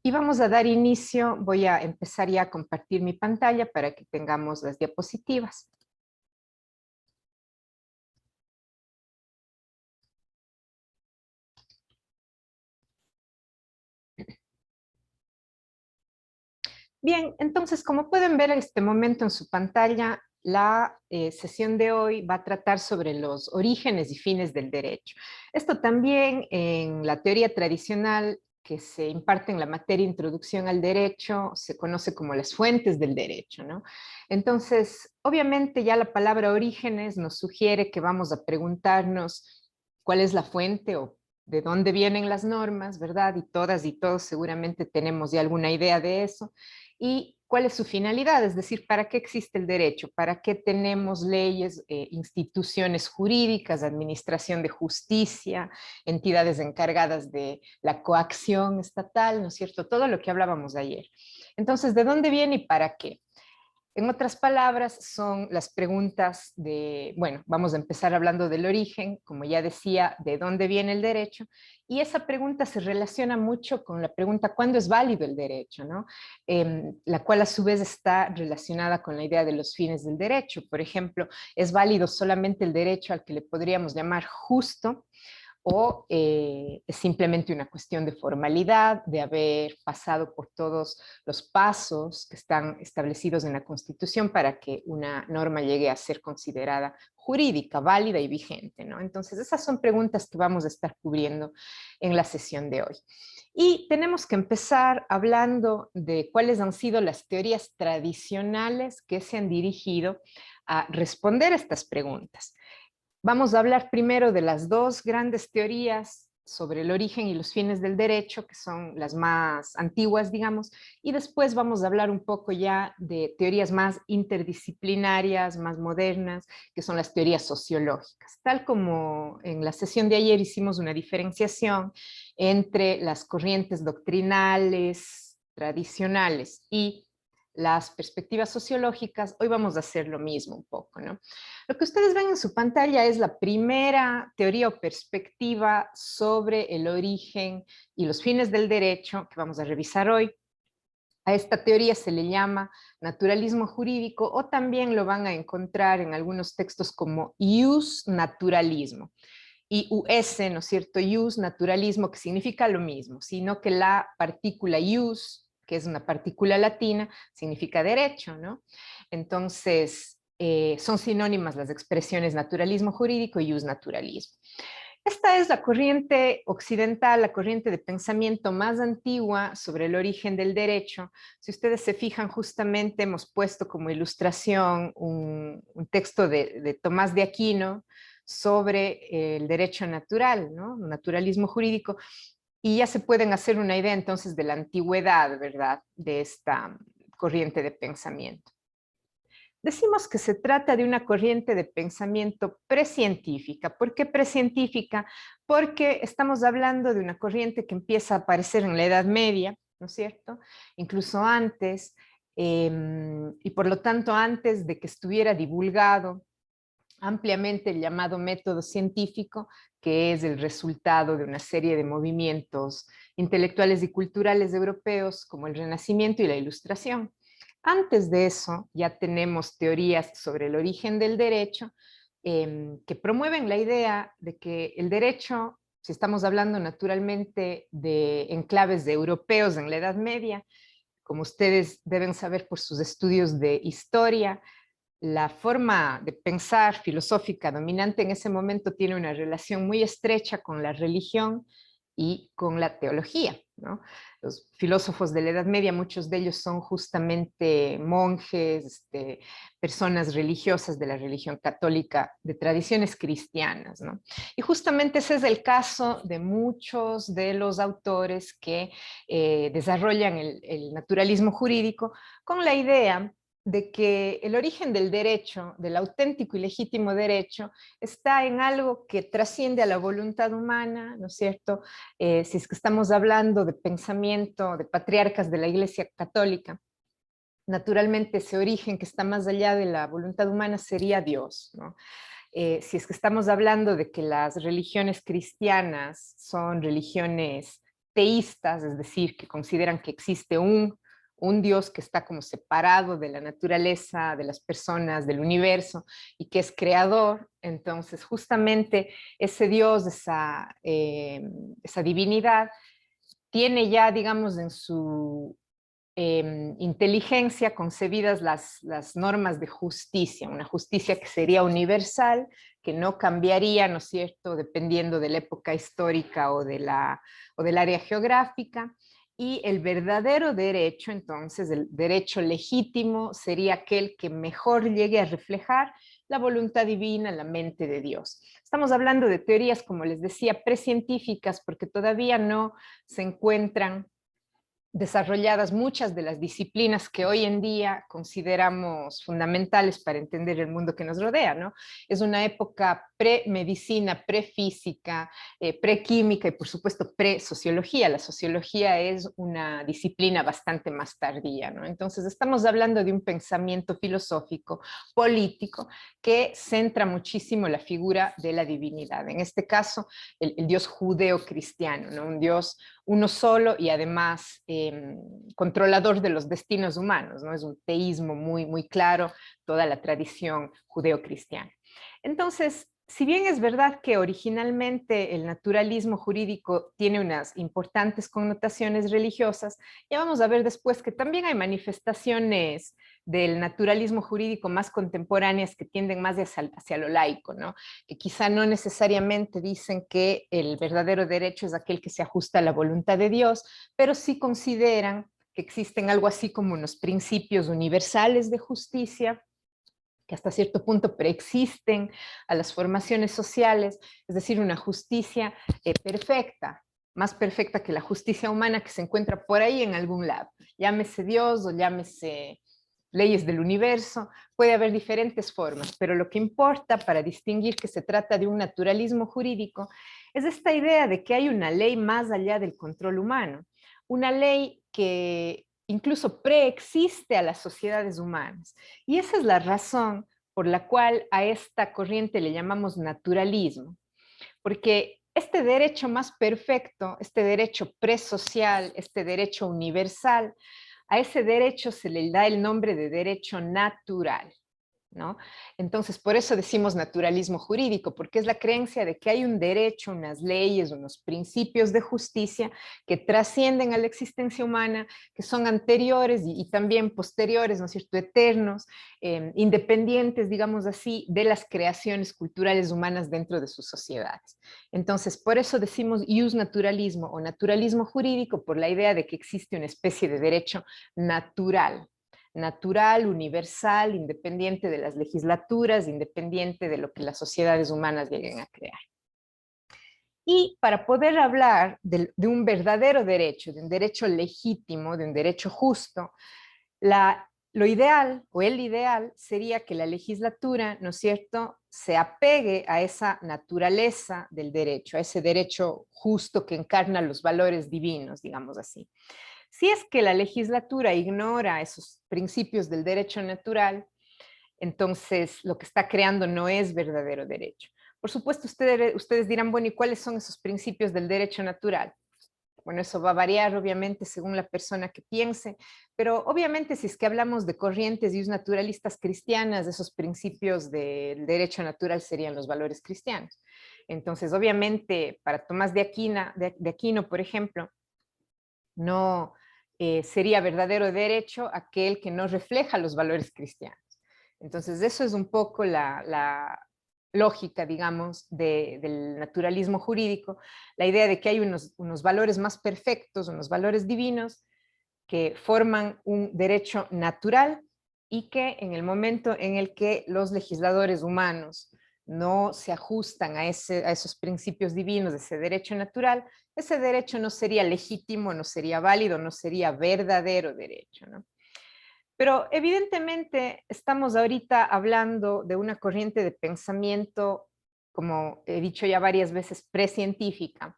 Y vamos a dar inicio, voy a empezar ya a compartir mi pantalla para que tengamos las diapositivas. Bien, entonces como pueden ver en este momento en su pantalla, la sesión de hoy va a tratar sobre los orígenes y fines del derecho. Esto también en la teoría tradicional que se imparte en la materia Introducción al Derecho se conoce como las fuentes del derecho, ¿no? Entonces, obviamente ya la palabra orígenes nos sugiere que vamos a preguntarnos cuál es la fuente o de dónde vienen las normas, ¿verdad? Y todas y todos seguramente tenemos ya alguna idea de eso. ¿Y cuál es su finalidad? Es decir, ¿para qué existe el derecho? ¿Para qué tenemos leyes, instituciones jurídicas, administración de justicia, entidades encargadas de la coacción estatal, ¿no es cierto? Todo lo que hablábamos ayer. Entonces, ¿de dónde viene y para qué? En otras palabras, son las preguntas de, bueno, vamos a empezar hablando del origen, como ya decía, de dónde viene el derecho, y esa pregunta se relaciona mucho con la pregunta ¿cuándo es válido el derecho?, ¿no? La cual a su vez está relacionada con la idea de los fines del derecho. Por ejemplo, ¿es válido solamente el derecho al que le podríamos llamar justo? ¿O es simplemente una cuestión de formalidad, de haber pasado por todos los pasos que están establecidos en la Constitución para que una norma llegue a ser considerada jurídica, válida y vigente, ¿no? Entonces, esas son preguntas que vamos a estar cubriendo en la sesión de hoy. Y tenemos que empezar hablando de cuáles han sido las teorías tradicionales que se han dirigido a responder a estas preguntas. Vamos a hablar primero de las dos grandes teorías sobre el origen y los fines del derecho, que son las más antiguas, digamos, y después vamos a hablar un poco ya de teorías más interdisciplinarias, más modernas, que son las teorías sociológicas. Tal como en la sesión de ayer hicimos una diferenciación entre las corrientes doctrinales tradicionales y las perspectivas sociológicas, hoy vamos a hacer lo mismo un poco, ¿no? Lo que ustedes ven en su pantalla es la primera teoría o perspectiva sobre el origen y los fines del derecho que vamos a revisar hoy. A esta teoría se le llama naturalismo jurídico o también lo van a encontrar en algunos textos como ius naturalismo. IUS, ¿no es cierto? Ius naturalismo, que significa lo mismo, sino que la partícula ius, que es una partícula latina, significa derecho, ¿no? Entonces, son sinónimas las expresiones naturalismo jurídico y ius naturalismo. Esta es la corriente occidental, la corriente de pensamiento más antigua sobre el origen del derecho. Si ustedes se fijan, justamente hemos puesto como ilustración un texto de Tomás de Aquino sobre el derecho natural, ¿no? Naturalismo jurídico, y ya se pueden hacer una idea entonces de la antigüedad, ¿verdad?, de esta corriente de pensamiento. Decimos que se trata de una corriente de pensamiento precientífica. ¿Por qué precientífica? Porque estamos hablando de una corriente que empieza a aparecer en la Edad Media, ¿no es cierto? Incluso antes, y por lo tanto antes de que estuviera divulgado ampliamente el llamado método científico, que es el resultado de una serie de movimientos intelectuales y culturales europeos como el Renacimiento y la Ilustración. Antes de eso ya tenemos teorías sobre el origen del derecho que promueven la idea de que el derecho, si estamos hablando naturalmente de enclaves de europeos en la Edad Media, como ustedes deben saber por sus estudios de historia, la forma de pensar filosófica dominante en ese momento tiene una relación muy estrecha con la religión y con la teología, ¿no? Los filósofos de la Edad Media, muchos de ellos son justamente monjes, personas religiosas de la religión católica, de tradiciones cristianas, ¿no? Y justamente ese es el caso de muchos de los autores que desarrollan el naturalismo jurídico con la idea de que el origen del derecho, del auténtico y legítimo derecho, está en algo que trasciende a la voluntad humana, ¿no es cierto? Si es que estamos hablando de pensamiento de patriarcas de la Iglesia Católica, naturalmente ese origen que está más allá de la voluntad humana sería Dios, ¿no? Si es que estamos hablando de que las religiones cristianas son religiones teístas, es decir, que consideran que existe un Dios que está como separado de la naturaleza, de las personas, del universo, y que es creador. Entonces, justamente ese Dios, esa divinidad, tiene ya, digamos, en su inteligencia concebidas las normas de justicia, una justicia que sería universal, que no cambiaría, ¿no es cierto?, dependiendo de la época histórica o del área geográfica. Y el verdadero derecho, entonces, el derecho legítimo, sería aquel que mejor llegue a reflejar la voluntad divina, la mente de Dios. Estamos hablando de teorías, como les decía, precientíficas, porque todavía no se encuentran desarrolladas muchas de las disciplinas que hoy en día consideramos fundamentales para entender el mundo que nos rodea, ¿no? Es una época pre-medicina, pre-física, pre-química y por supuesto pre-sociología. La sociología es una disciplina bastante más tardía, ¿no? Entonces estamos hablando de un pensamiento filosófico, político, que centra muchísimo la figura de la divinidad. En este caso, el Dios judeo-cristiano, ¿no? Un Dios uno solo y además controlador de los destinos humanos, ¿no? Es un teísmo muy, muy claro, toda la tradición judeocristiana. Entonces, si bien es verdad que originalmente el naturalismo jurídico tiene unas importantes connotaciones religiosas, ya vamos a ver después que también hay manifestaciones del naturalismo jurídico más contemporáneas que tienden más hacia lo laico, ¿no? Que quizá no necesariamente dicen que el verdadero derecho es aquel que se ajusta a la voluntad de Dios, pero sí consideran que existen algo así como unos principios universales de justicia que hasta cierto punto preexisten a las formaciones sociales, es decir, una justicia perfecta, más perfecta que la justicia humana que se encuentra por ahí en algún lado. Llámese Dios o llámese leyes del universo, puede haber diferentes formas, pero lo que importa para distinguir que se trata de un naturalismo jurídico es esta idea de que hay una ley más allá del control humano, una ley que incluso preexiste a las sociedades humanas. Y esa es la razón por la cual a esta corriente le llamamos naturalismo, porque este derecho más perfecto, este derecho presocial, este derecho universal, a ese derecho se le da el nombre de derecho natural, ¿no? Entonces, por eso decimos naturalismo jurídico, porque es la creencia de que hay un derecho, unas leyes, unos principios de justicia que trascienden a la existencia humana, que son anteriores y también posteriores, ¿no es cierto?, eternos, independientes, digamos así, de las creaciones culturales humanas dentro de sus sociedades. Entonces, por eso decimos ius naturalismo o naturalismo jurídico, por la idea de que existe una especie de derecho natural, universal, independiente de las legislaturas, independiente de lo que las sociedades humanas lleguen a crear. Y para poder hablar de un verdadero derecho, de un derecho legítimo, de un derecho justo, lo ideal o el ideal sería que la legislatura, ¿no es cierto?, se apegue a esa naturaleza del derecho, a ese derecho justo que encarna los valores divinos, digamos así. Si es que la legislatura ignora esos principios del derecho natural, entonces lo que está creando no es verdadero derecho. Por supuesto, ustedes dirán, bueno, ¿y cuáles son esos principios del derecho natural? Bueno, eso va a variar obviamente según la persona que piense, pero obviamente si es que hablamos de corrientes y naturalistas cristianas, esos principios del derecho natural serían los valores cristianos. Entonces, obviamente, para Tomás de Aquino, por ejemplo, no sería verdadero derecho aquel que no refleja los valores cristianos. Entonces, eso es un poco la lógica, digamos, del naturalismo jurídico, la idea de que hay unos valores más perfectos, unos valores divinos, que forman un derecho natural y que en el momento en el que los legisladores humanos no se ajustan a esos principios divinos de ese derecho natural, ese derecho no sería legítimo, no sería válido, no sería verdadero derecho, ¿no? Pero evidentemente estamos ahorita hablando de una corriente de pensamiento, como he dicho ya varias veces, precientífica,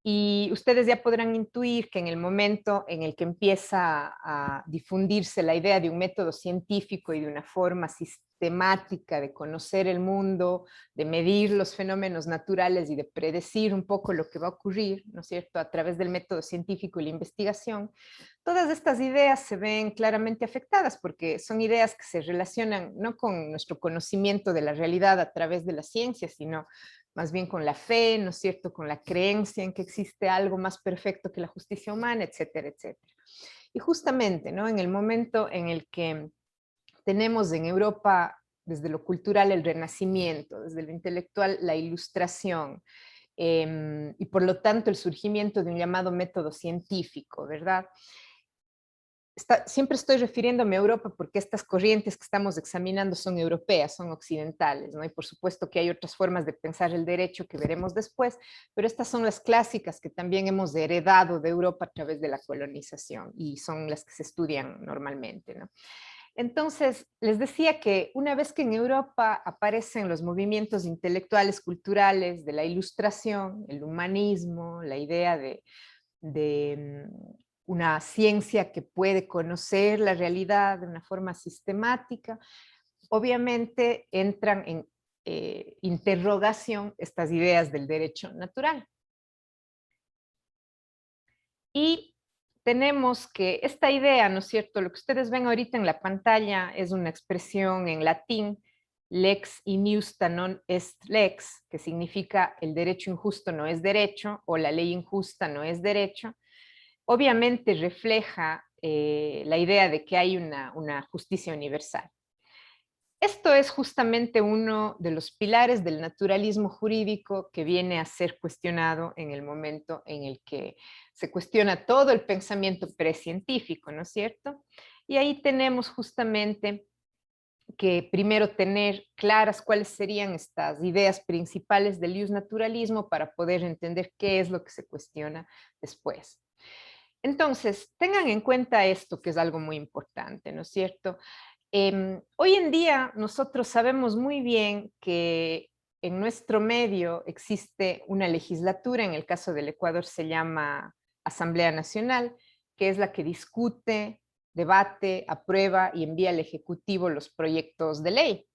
Y ustedes ya podrán intuir que en el momento en el que empieza a difundirse la idea de un método científico y de una forma sistemática de conocer el mundo, de medir los fenómenos naturales y de predecir un poco lo que va a ocurrir, ¿no es cierto?, a través del método científico y la investigación, todas estas ideas se ven claramente afectadas porque son ideas que se relacionan no con nuestro conocimiento de la realidad a través de la ciencia, sino más bien con la fe, ¿no es cierto?, con la creencia en que existe algo más perfecto que la justicia humana, etcétera, etcétera. Y justamente, ¿no?, en el momento en el que tenemos en Europa, desde lo cultural, el Renacimiento, desde lo intelectual, la Ilustración, y por lo tanto el surgimiento de un llamado método científico, ¿verdad? Siempre estoy refiriéndome a Europa porque estas corrientes que estamos examinando son europeas, son occidentales, ¿no? Y por supuesto que hay otras formas de pensar el derecho que veremos después, pero estas son las clásicas que también hemos heredado de Europa a través de la colonización y son las que se estudian normalmente, ¿no? Entonces, les decía que una vez que en Europa aparecen los movimientos intelectuales, culturales, de la Ilustración, el humanismo, la idea de una ciencia que puede conocer la realidad de una forma sistemática, obviamente entran en interrogación estas ideas del derecho natural. Y tenemos que esta idea, ¿no es cierto? Lo que ustedes ven ahorita en la pantalla es una expresión en latín, lex injusta non est lex, que significa el derecho injusto no es derecho o la ley injusta no es derecho. Obviamente refleja la idea de que hay una justicia universal. Esto es justamente uno de los pilares del naturalismo jurídico que viene a ser cuestionado en el momento en el que se cuestiona todo el pensamiento precientífico, ¿no es cierto? Y ahí tenemos justamente que primero tener claras cuáles serían estas ideas principales del naturalismo para poder entender qué es lo que se cuestiona después. Entonces, tengan en cuenta esto, que es algo muy importante, ¿no es cierto? Hoy en día nosotros sabemos muy bien que en nuestro medio existe una legislatura, en el caso del Ecuador se llama Asamblea Nacional, que es la que discute, debate, aprueba y envía al Ejecutivo los proyectos de ley.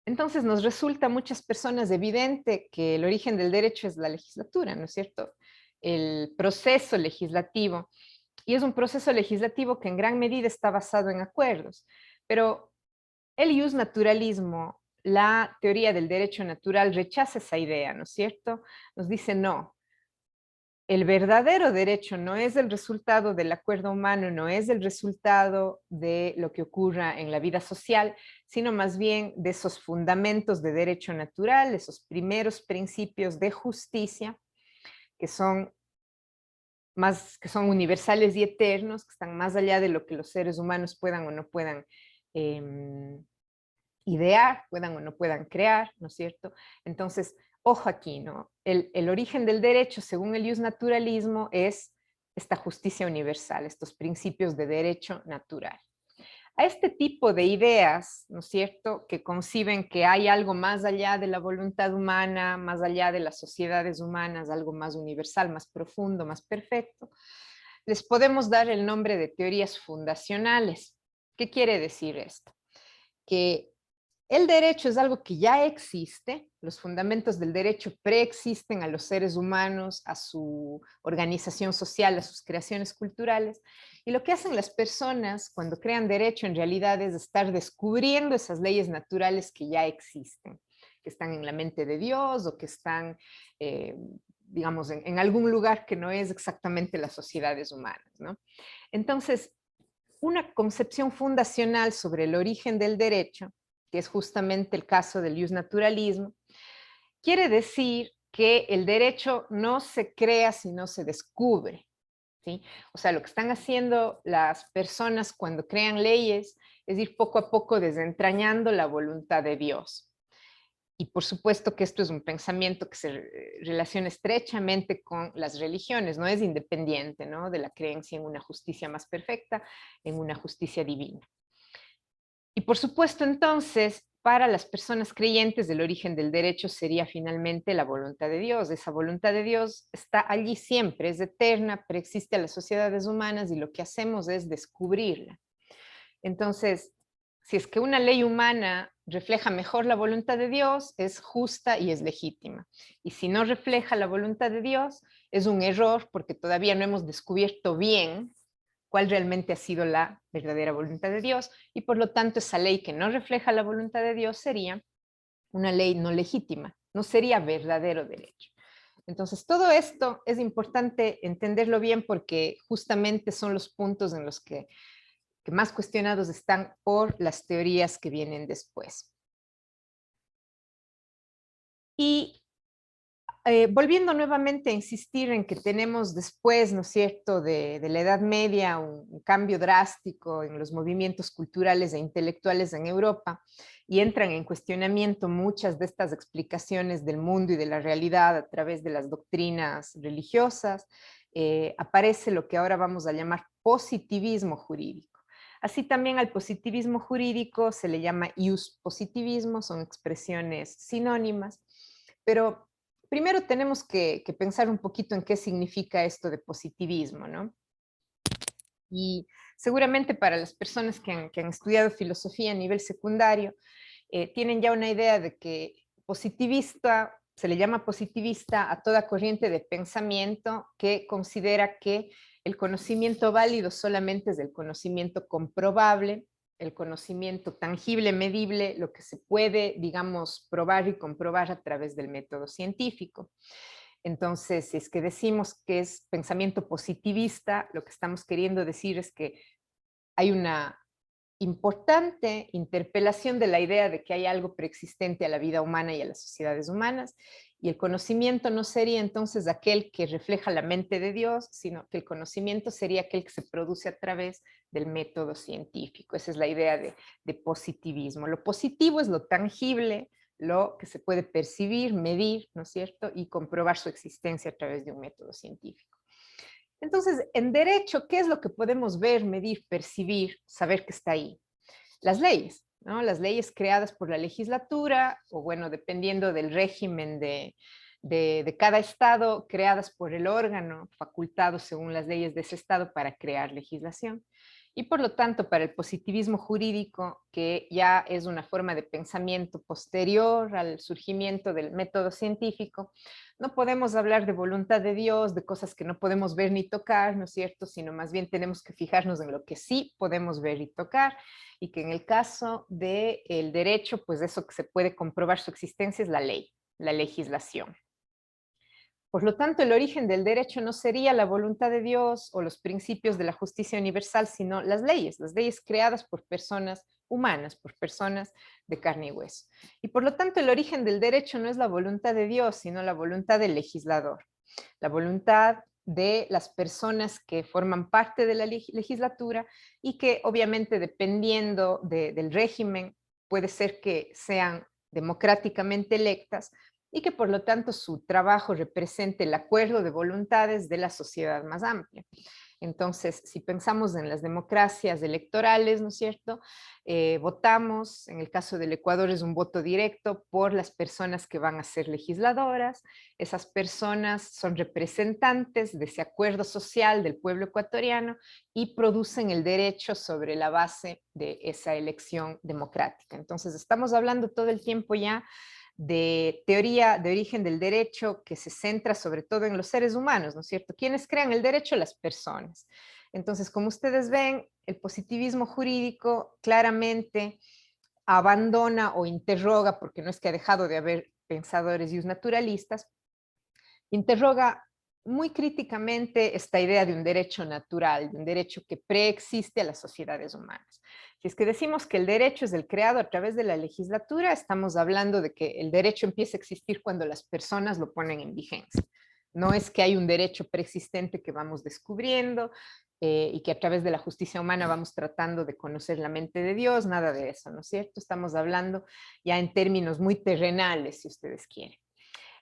Entonces nos resulta a muchas personas evidente que el origen del derecho es la legislatura, ¿no es cierto? El proceso legislativo. Y es un proceso legislativo que en gran medida está basado en acuerdos. Pero el justnaturalismo, la teoría del derecho natural, rechaza esa idea, ¿no es cierto? Nos dice no. El verdadero derecho no es el resultado del acuerdo humano, no es el resultado de lo que ocurra en la vida social, sino más bien de esos fundamentos de derecho natural, esos primeros principios de justicia que son universales y eternos, que están más allá de lo que los seres humanos puedan o no puedan idear, puedan o no puedan crear, ¿no es cierto? Entonces, ojo aquí, ¿no? El origen del derecho, según el justnaturalismo, es esta justicia universal, estos principios de derecho natural. A este tipo de ideas, ¿no es cierto?, que conciben que hay algo más allá de la voluntad humana, más allá de las sociedades humanas, algo más universal, más profundo, más perfecto, les podemos dar el nombre de teorías fundacionales. ¿Qué quiere decir esto? Que el derecho es algo que ya existe, los fundamentos del derecho preexisten a los seres humanos, a su organización social, a sus creaciones culturales, y lo que hacen las personas cuando crean derecho en realidad es estar descubriendo esas leyes naturales que ya existen, que están en la mente de Dios o que están, digamos, en algún lugar que no es exactamente las sociedades humanas, ¿no? Entonces, una concepción fundacional sobre el origen del derecho, que es justamente el caso del justnaturalismo, quiere decir que el derecho no se crea sino se descubre, ¿sí? O sea, lo que están haciendo las personas cuando crean leyes es ir poco a poco desentrañando la voluntad de Dios. Y por supuesto que esto es un pensamiento que se relaciona estrechamente con las religiones, no es independiente, ¿no?, de la creencia en una justicia más perfecta, en una justicia divina. Y por supuesto entonces, para las personas creyentes, el origen del derecho sería finalmente la voluntad de Dios. Esa voluntad de Dios está allí siempre, es eterna, preexiste a las sociedades humanas y lo que hacemos es descubrirla. Entonces, si es que una ley humana refleja mejor la voluntad de Dios, es justa y es legítima. Y si no refleja la voluntad de Dios, es un error porque todavía no hemos descubierto bien cuál realmente ha sido la verdadera voluntad de Dios, y por lo tanto esa ley que no refleja la voluntad de Dios sería una ley no legítima, no sería verdadero derecho. Entonces, todo esto es importante entenderlo bien porque justamente son los puntos en los que más cuestionados están por las teorías que vienen después. Y volviendo nuevamente a insistir en que tenemos después, ¿no es cierto?, de la Edad Media, un cambio drástico en los movimientos culturales e intelectuales en Europa, y entran en cuestionamiento muchas de estas explicaciones del mundo y de la realidad a través de las doctrinas religiosas, aparece lo que ahora vamos a llamar positivismo jurídico. Así también al positivismo jurídico se le llama ius positivismo, son expresiones sinónimas, pero primero tenemos que pensar un poquito en qué significa esto de positivismo, ¿no? Y seguramente para las personas que han estudiado filosofía a nivel secundario, tienen ya una idea de que positivista, se le llama positivista a toda corriente de pensamiento que considera que el conocimiento válido solamente es el conocimiento comprobable, el conocimiento tangible, medible, lo que se puede, digamos, probar y comprobar a través del método científico. Entonces, si es que decimos que es pensamiento positivista, lo que estamos queriendo decir es que hay una importante interpelación de la idea de que hay algo preexistente a la vida humana y a las sociedades humanas, y el conocimiento no sería entonces aquel que refleja la mente de Dios, sino que el conocimiento sería aquel que se produce a través del método científico. Esa es la idea de positivismo. Lo positivo es lo tangible, lo que se puede percibir, medir, ¿no es cierto?, y comprobar su existencia a través de un método científico. Entonces, en derecho, ¿qué es lo que podemos ver, medir, percibir, saber que está ahí? Las leyes, ¿no? Las leyes creadas por la legislatura, o bueno, dependiendo del régimen de cada estado, creadas por el órgano facultado según las leyes de ese estado para crear legislación. Y por lo tanto, para el positivismo jurídico, que ya es una forma de pensamiento posterior al surgimiento del método científico, no podemos hablar de voluntad de Dios, de cosas que no podemos ver ni tocar, ¿no es cierto?, sino más bien tenemos que fijarnos en lo que sí podemos ver y tocar, y que en el caso del derecho, pues eso que se puede comprobar su existencia es la ley, la legislación. Por lo tanto, el origen del derecho no sería la voluntad de Dios o los principios de la justicia universal, sino las leyes creadas por personas humanas, por personas de carne y hueso. Y por lo tanto, el origen del derecho no es la voluntad de Dios, sino la voluntad del legislador, la voluntad de las personas que forman parte de la legislatura y que obviamente dependiendo del régimen puede ser que sean democráticamente electas, y que por lo tanto su trabajo represente el acuerdo de voluntades de la sociedad más amplia. Entonces, si pensamos en las democracias electorales, ¿no es cierto? Votamos, en el caso del Ecuador es un voto directo por las personas que van a ser legisladoras. Esas personas son representantes de ese acuerdo social del pueblo ecuatoriano y producen el derecho sobre la base de esa elección democrática. Entonces, estamos hablando todo el tiempo ya de teoría de origen del derecho que se centra sobre todo en los seres humanos, ¿no es cierto? ¿Quiénes crean el derecho? Las personas. Entonces, como ustedes ven, el positivismo jurídico claramente abandona o interroga, porque no es que ha dejado de haber pensadores y naturalistas, interroga muy críticamente esta idea de un derecho natural, de un derecho que preexiste a las sociedades humanas. Si es que decimos que el derecho es el creado a través de la legislatura, estamos hablando de que el derecho empieza a existir cuando las personas lo ponen en vigencia. No es que hay un derecho preexistente que vamos descubriendo y que a través de la justicia humana vamos tratando de conocer la mente de Dios, nada de eso, ¿no es cierto? Estamos hablando ya en términos muy terrenales, si ustedes quieren.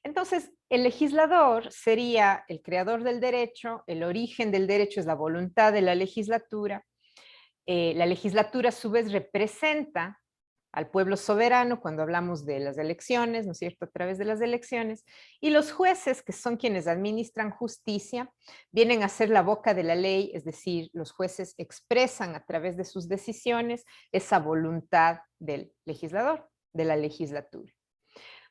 Entonces, el legislador sería el creador del derecho, el origen del derecho es la voluntad de la legislatura a su vez representa al pueblo soberano cuando hablamos de las elecciones, ¿no es cierto?, a través de las elecciones, y los jueces, que son quienes administran justicia, vienen a ser la boca de la ley, es decir, los jueces expresan a través de sus decisiones esa voluntad del legislador, de la legislatura.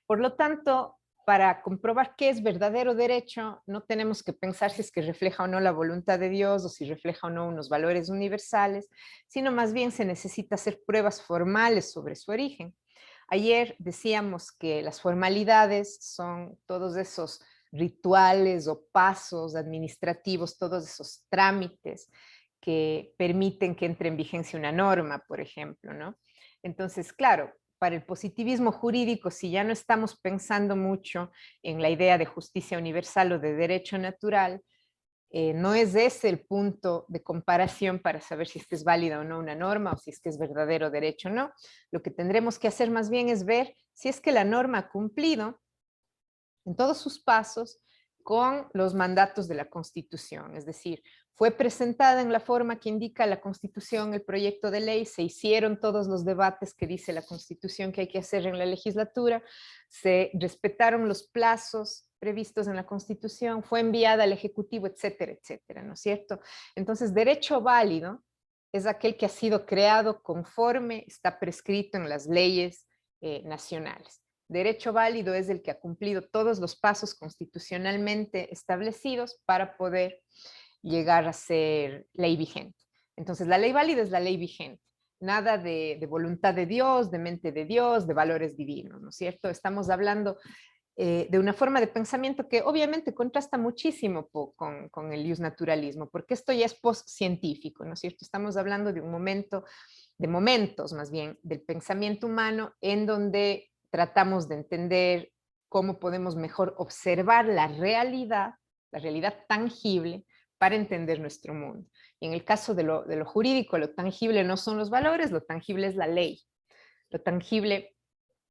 Por lo tanto, para comprobar qué es verdadero derecho, no tenemos que pensar si es que refleja o no la voluntad de Dios o si refleja o no unos valores universales, sino más bien se necesita hacer pruebas formales sobre su origen. Ayer decíamos que las formalidades son todos esos rituales o pasos administrativos, todos esos trámites que permiten que entre en vigencia una norma, por ejemplo, ¿no? Entonces, claro, para el positivismo jurídico, si ya no estamos pensando mucho en la idea de justicia universal o de derecho natural, no es ese el punto de comparación para saber si es que es válida o no una norma o si es que es verdadero derecho o no. Lo que tendremos que hacer más bien es ver si es que la norma ha cumplido en todos sus pasos con los mandatos de la Constitución, es decir, fue presentada en la forma que indica la Constitución, el proyecto de ley, se hicieron todos los debates que dice la Constitución que hay que hacer en la legislatura, se respetaron los plazos previstos en la Constitución, fue enviada al Ejecutivo, etcétera, etcétera, ¿no es cierto? Entonces, derecho válido es aquel que ha sido creado conforme está prescrito en las leyes nacionales. Derecho válido es el que ha cumplido todos los pasos constitucionalmente establecidos para poder llegar a ser ley vigente. Entonces, la ley válida es la ley vigente. Nada de voluntad de Dios, de mente de Dios, de valores divinos, ¿no es cierto? Estamos hablando de una forma de pensamiento que obviamente contrasta muchísimo con el naturalismo, porque esto ya es post-científico, ¿no es cierto? Estamos hablando de un momento, de momentos más bien, del pensamiento humano en donde tratamos de entender cómo podemos mejor observar la realidad tangible para entender nuestro mundo. Y en el caso de lo jurídico, lo tangible no son los valores, lo tangible es la ley. Lo tangible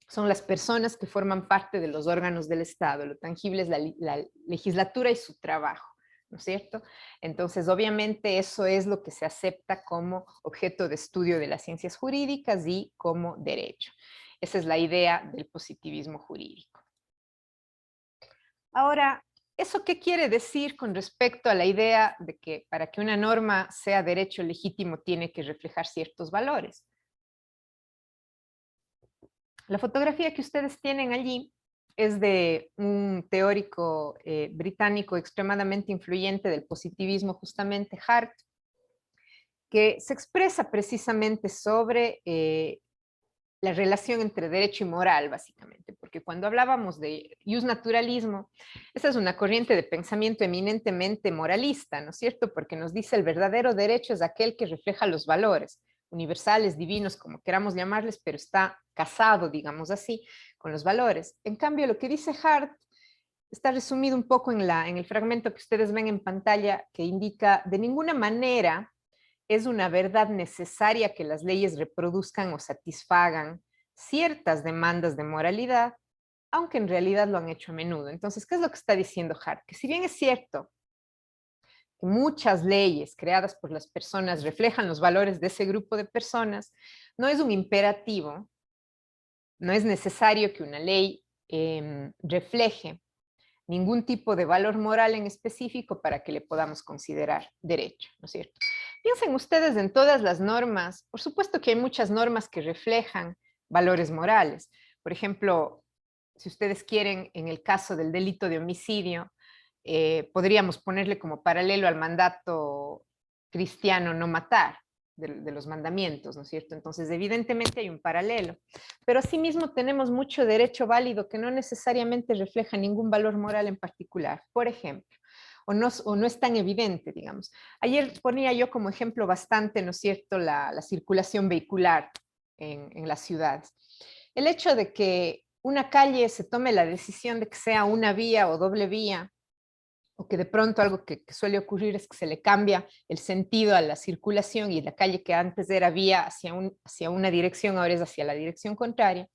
son las personas que forman parte de los órganos del Estado. Lo tangible es la legislatura y su trabajo, ¿no es cierto? Entonces, obviamente, eso es lo que se acepta como objeto de estudio de las ciencias jurídicas y como derecho. Esa es la idea del positivismo jurídico. Ahora, ¿eso qué quiere decir con respecto a la idea de que para que una norma sea derecho legítimo tiene que reflejar ciertos valores? La fotografía que ustedes tienen allí es de un teórico británico extremadamente influyente del positivismo, justamente Hart, que se expresa precisamente sobre la relación entre derecho y moral, básicamente, porque cuando hablábamos de naturalismo, esa es una corriente de pensamiento eminentemente moralista, ¿no es cierto? Porque nos dice el verdadero derecho es aquel que refleja los valores universales, divinos, como queramos llamarles, pero está casado, digamos así, con los valores. En cambio, lo que dice Hart está resumido un poco en el fragmento que ustedes ven en pantalla, que indica de ninguna manera es una verdad necesaria que las leyes reproduzcan o satisfagan ciertas demandas de moralidad, aunque en realidad lo han hecho a menudo. Entonces, ¿qué es lo que está diciendo Hart? Que si bien es cierto que muchas leyes creadas por las personas reflejan los valores de ese grupo de personas, no es un imperativo, no es necesario que una ley refleje ningún tipo de valor moral en específico para que le podamos considerar derecho, ¿no es cierto? Piensen ustedes en todas las normas. Por supuesto que hay muchas normas que reflejan valores morales. Por ejemplo, si ustedes quieren, en el caso del delito de homicidio, podríamos ponerle como paralelo al mandato cristiano no matar, de los mandamientos, ¿no es cierto? Entonces, evidentemente hay un paralelo. Pero asimismo tenemos mucho derecho válido que no necesariamente refleja ningún valor moral en particular. Por ejemplo, o no es tan evidente, digamos. Ayer ponía yo como ejemplo bastante, ¿no es cierto?, la circulación vehicular en las ciudades. El hecho de que una calle se tome la decisión de que sea una vía o doble vía, o que de pronto algo que suele ocurrir es que se le cambia el sentido a la circulación y la calle que antes era vía hacia una dirección, ahora es hacia la dirección contraria.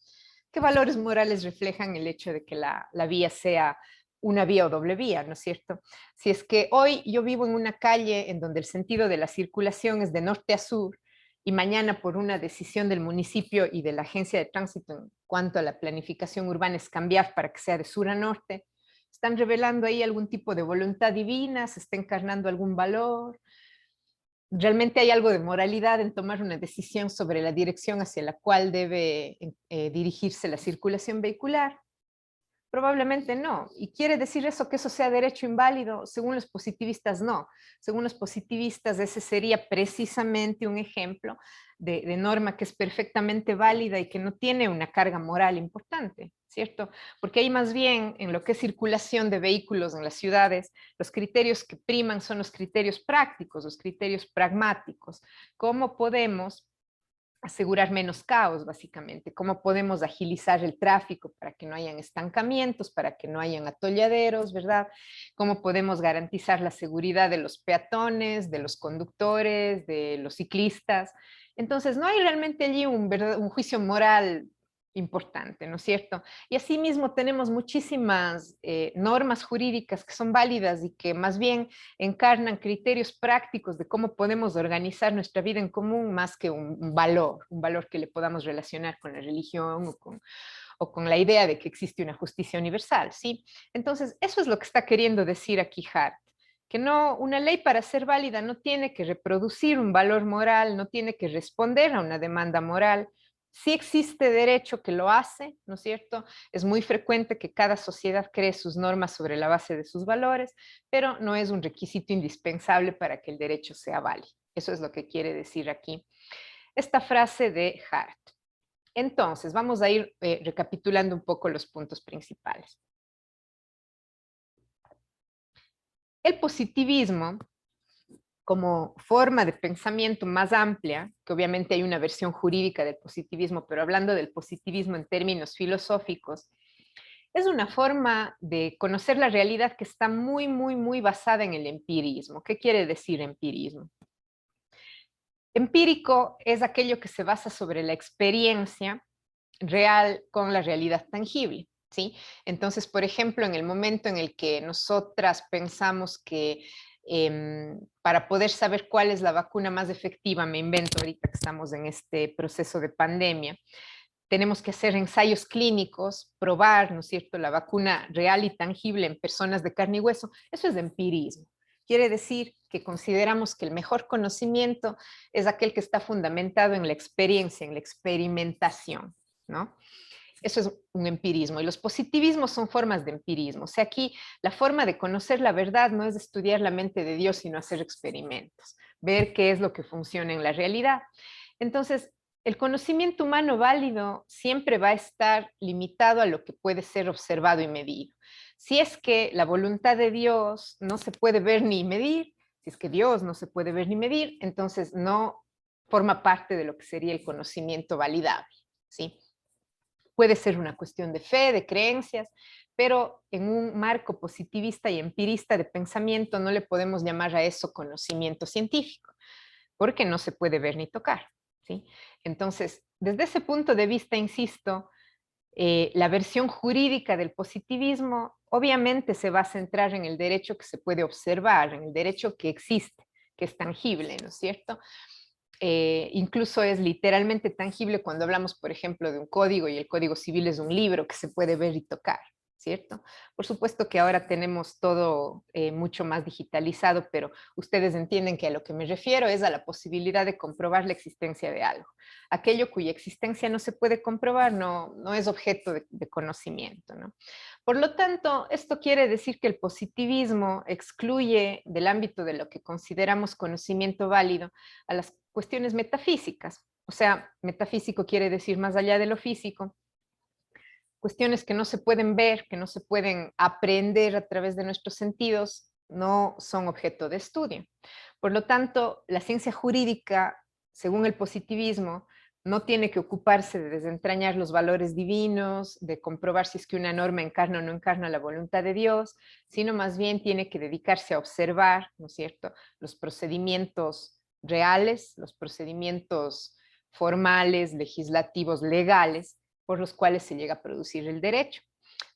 ¿Qué valores morales reflejan el hecho de que la vía sea una vía o doble vía, ¿no es cierto? Si es que hoy yo vivo en una calle en donde el sentido de la circulación es de norte a sur, y mañana por una decisión del municipio y de la agencia de tránsito en cuanto a la planificación urbana es cambiar para que sea de sur a norte, están revelando ahí algún tipo de voluntad divina, se está encarnando algún valor. ¿Realmente hay algo de moralidad en tomar una decisión sobre la dirección hacia la cual debe dirigirse la circulación vehicular? Probablemente no. ¿Y quiere decir eso que eso sea derecho inválido? Según los positivistas, no. Según los positivistas, ese sería precisamente un ejemplo de norma que es perfectamente válida y que no tiene una carga moral importante, ¿cierto? Porque ahí más bien, en lo que es circulación de vehículos en las ciudades, los criterios que priman son los criterios prácticos, los criterios pragmáticos. ¿Cómo podemos asegurar menos caos, básicamente? ¿Cómo podemos agilizar el tráfico para que no hayan estancamientos, para que no hayan atolladeros, ¿verdad? ¿Cómo podemos garantizar la seguridad de los peatones, de los conductores, de los ciclistas? Entonces, no hay realmente allí un juicio moral importante, ¿no es cierto? Y asimismo tenemos muchísimas normas jurídicas que son válidas y que más bien encarnan criterios prácticos de cómo podemos organizar nuestra vida en común más que un valor que le podamos relacionar con la religión o con la idea de que existe una justicia universal, ¿sí? Entonces, eso es lo que está queriendo decir aquí Hart, que no, una ley para ser válida no tiene que reproducir un valor moral, no tiene que responder a una demanda moral. Sí existe derecho que lo hace, ¿no es cierto? Es muy frecuente que cada sociedad cree sus normas sobre la base de sus valores, pero no es un requisito indispensable para que el derecho sea válido. Eso es lo que quiere decir aquí esta frase de Hart. Entonces, vamos a ir recapitulando un poco los puntos principales. El positivismo, como forma de pensamiento más amplia, que obviamente hay una versión jurídica del positivismo, pero hablando del positivismo en términos filosóficos, es una forma de conocer la realidad que está muy basada en el empirismo. ¿Qué quiere decir empirismo? Empírico es aquello que se basa sobre la experiencia real con la realidad tangible, ¿sí? Entonces, por ejemplo, en el momento en el que nosotras pensamos que para poder saber cuál es la vacuna más efectiva, me invento ahorita que estamos en este proceso de pandemia, tenemos que hacer ensayos clínicos, probar, ¿no es cierto?, la vacuna real y tangible en personas de carne y hueso. Eso es empirismo. Quiere decir que consideramos que el mejor conocimiento es aquel que está fundamentado en la experiencia, en la experimentación, ¿no? Eso es un empirismo. Y los positivismos son formas de empirismo. O sea, aquí la forma de conocer la verdad no es estudiar la mente de Dios, sino hacer experimentos, ver qué es lo que funciona en la realidad. Entonces, el conocimiento humano válido siempre va a estar limitado a lo que puede ser observado y medido. Si es que la voluntad de Dios no se puede ver ni medir, si es que Dios no se puede ver ni medir, entonces no forma parte de lo que sería el conocimiento validable, ¿sí? Puede ser una cuestión de fe, de creencias, pero en un marco positivista y empirista de pensamiento no le podemos llamar a eso conocimiento científico, porque no se puede ver ni tocar, ¿sí? Entonces, desde ese punto de vista, insisto, la versión jurídica del positivismo obviamente se va a centrar en el derecho que se puede observar, en el derecho que existe, que es tangible, ¿no es cierto? Incluso es literalmente tangible cuando hablamos, por ejemplo, de un código, y el Código Civil es un libro que se puede ver y tocar, ¿cierto? Por supuesto que ahora tenemos todo mucho más digitalizado, pero ustedes entienden que a lo que me refiero es a la posibilidad de comprobar la existencia de algo. Aquello cuya existencia no se puede comprobar no es objeto de conocimiento, ¿no? Por lo tanto, esto quiere decir que el positivismo excluye del ámbito de lo que consideramos conocimiento válido a las cuestiones metafísicas. O sea, metafísico quiere decir más allá de lo físico, cuestiones que no se pueden ver, que no se pueden aprender a través de nuestros sentidos, no son objeto de estudio. Por lo tanto, la ciencia jurídica, según el positivismo, no tiene que ocuparse de desentrañar los valores divinos, de comprobar si es que una norma encarna o no encarna la voluntad de Dios, sino más bien tiene que dedicarse a observar, ¿no es cierto?, los procedimientos reales, los procedimientos formales, legislativos, legales, por los cuales se llega a producir el derecho.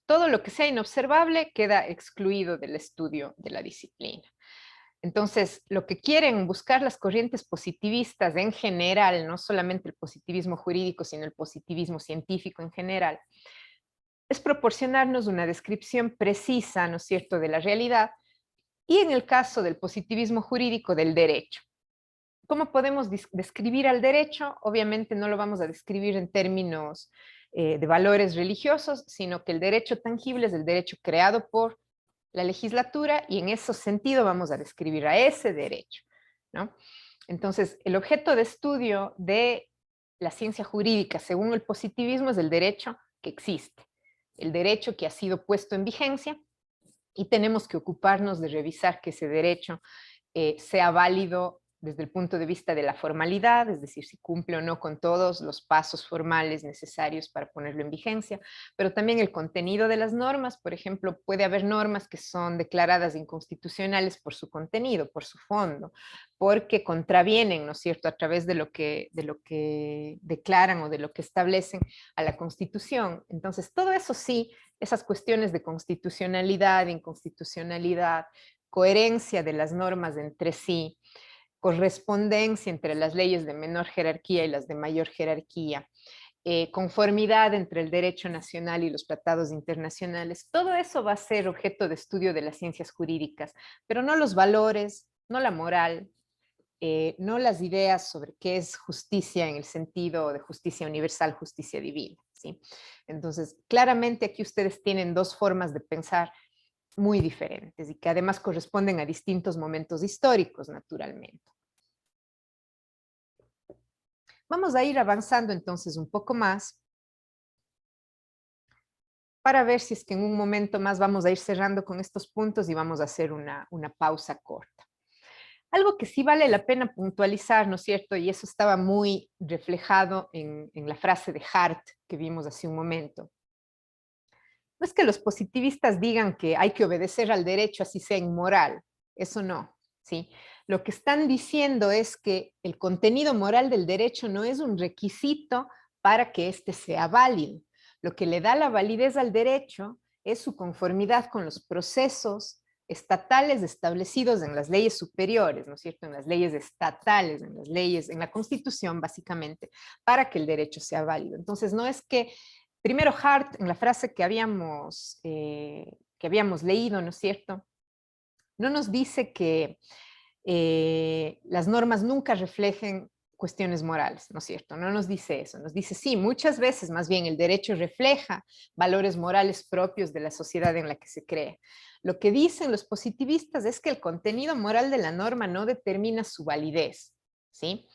Todo lo que sea inobservable queda excluido del estudio de la disciplina. Entonces, lo que quieren buscar las corrientes positivistas en general, no solamente el positivismo jurídico, sino el positivismo científico en general, es proporcionarnos una descripción precisa, ¿no es cierto?, de la realidad, y en el caso del positivismo jurídico, del derecho. ¿Cómo podemos describir al derecho? Obviamente no lo vamos a describir en términos de valores religiosos, sino que el derecho tangible es el derecho creado por la legislatura y en ese sentido vamos a describir a ese derecho, ¿no? Entonces, el objeto de estudio de la ciencia jurídica, según el positivismo, es el derecho que existe, el derecho que ha sido puesto en vigencia y tenemos que ocuparnos de revisar que ese derecho sea válido desde el punto de vista de la formalidad, es decir, si cumple o no con todos los pasos formales necesarios para ponerlo en vigencia, pero también el contenido de las normas. Por ejemplo, puede haber normas que son declaradas inconstitucionales por su contenido, por su fondo, porque contravienen, ¿no es cierto?, a través de lo que declaran o de lo que establecen a la Constitución. Entonces, todo eso sí, esas cuestiones de constitucionalidad, inconstitucionalidad, coherencia de las normas entre sí, correspondencia entre las leyes de menor jerarquía y las de mayor jerarquía, conformidad entre el derecho nacional y los tratados internacionales, todo eso va a ser objeto de estudio de las ciencias jurídicas, pero no los valores, no la moral, no las ideas sobre qué es justicia en el sentido de justicia universal, justicia divina, ¿sí? Entonces, claramente aquí ustedes tienen dos formas de pensar muy diferentes y que además corresponden a distintos momentos históricos, naturalmente. Vamos a ir avanzando entonces un poco más para ver si es que en un momento más vamos a ir cerrando con estos puntos y vamos a hacer una pausa corta. Algo que sí vale la pena puntualizar, ¿no es cierto? Y eso estaba muy reflejado en la frase de Hart que vimos hace un momento. No es que los positivistas digan que hay que obedecer al derecho así sea inmoral, eso no, ¿sí? Lo que están diciendo es que el contenido moral del derecho no es un requisito para que éste sea válido. Lo que le da la validez al derecho es su conformidad con los procesos estatales establecidos en las leyes superiores, ¿no es cierto? En las leyes estatales, en las leyes, en la Constitución, básicamente, para que el derecho sea válido. Entonces, no es que primero Hart, en la frase que habíamos leído, ¿no es cierto? No nos dice que las normas nunca reflejen cuestiones morales, ¿no es cierto? No nos dice eso, nos dice sí, muchas veces más bien el derecho refleja valores morales propios de la sociedad en la que se crea. Lo que dicen los positivistas es que el contenido moral de la norma no determina su validez, ¿sí?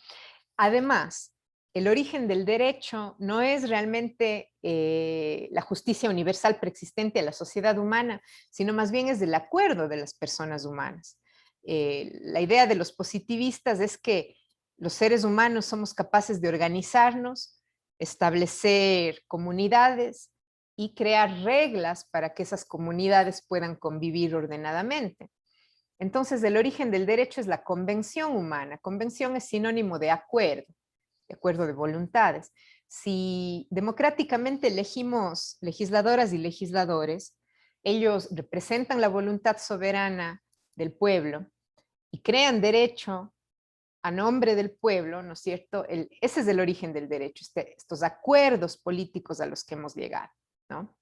Además, el origen del derecho no es realmente la justicia universal preexistente a la sociedad humana, sino más bien es del acuerdo de las personas humanas. La idea de los positivistas es que los seres humanos somos capaces de organizarnos, establecer comunidades y crear reglas para que esas comunidades puedan convivir ordenadamente. Entonces, el origen del derecho es la convención humana. Convención es sinónimo de acuerdo de voluntades. Si democráticamente elegimos legisladoras y legisladores, ellos representan la voluntad soberana del pueblo y crean derecho a nombre del pueblo, ¿no es cierto? Ese es el origen del derecho, estos acuerdos políticos a los que hemos llegado, ¿no?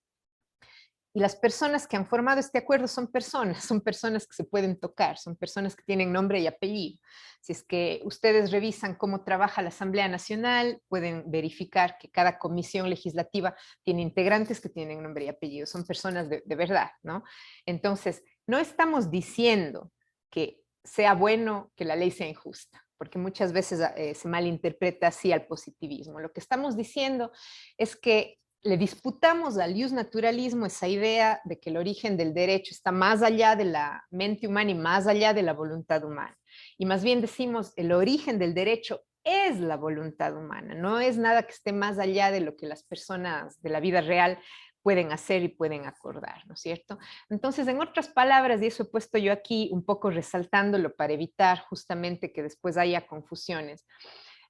Y las personas que han formado este acuerdo son personas que se pueden tocar, son personas que tienen nombre y apellido. Si es que ustedes revisan cómo trabaja la Asamblea Nacional, pueden verificar que cada comisión legislativa tiene integrantes que tienen nombre y apellido, son personas de verdad, ¿no? Entonces, no estamos diciendo que sea bueno que la ley sea injusta, porque muchas veces se malinterpreta así al positivismo. Lo que estamos diciendo es que le disputamos al naturalismo esa idea de que el origen del derecho está más allá de la mente humana y más allá de la voluntad humana. Y más bien decimos, el origen del derecho es la voluntad humana, no es nada que esté más allá de lo que las personas de la vida real pueden hacer y pueden acordar, ¿no es cierto? Entonces, en otras palabras, y eso he puesto yo aquí un poco resaltándolo para evitar justamente que después haya confusiones,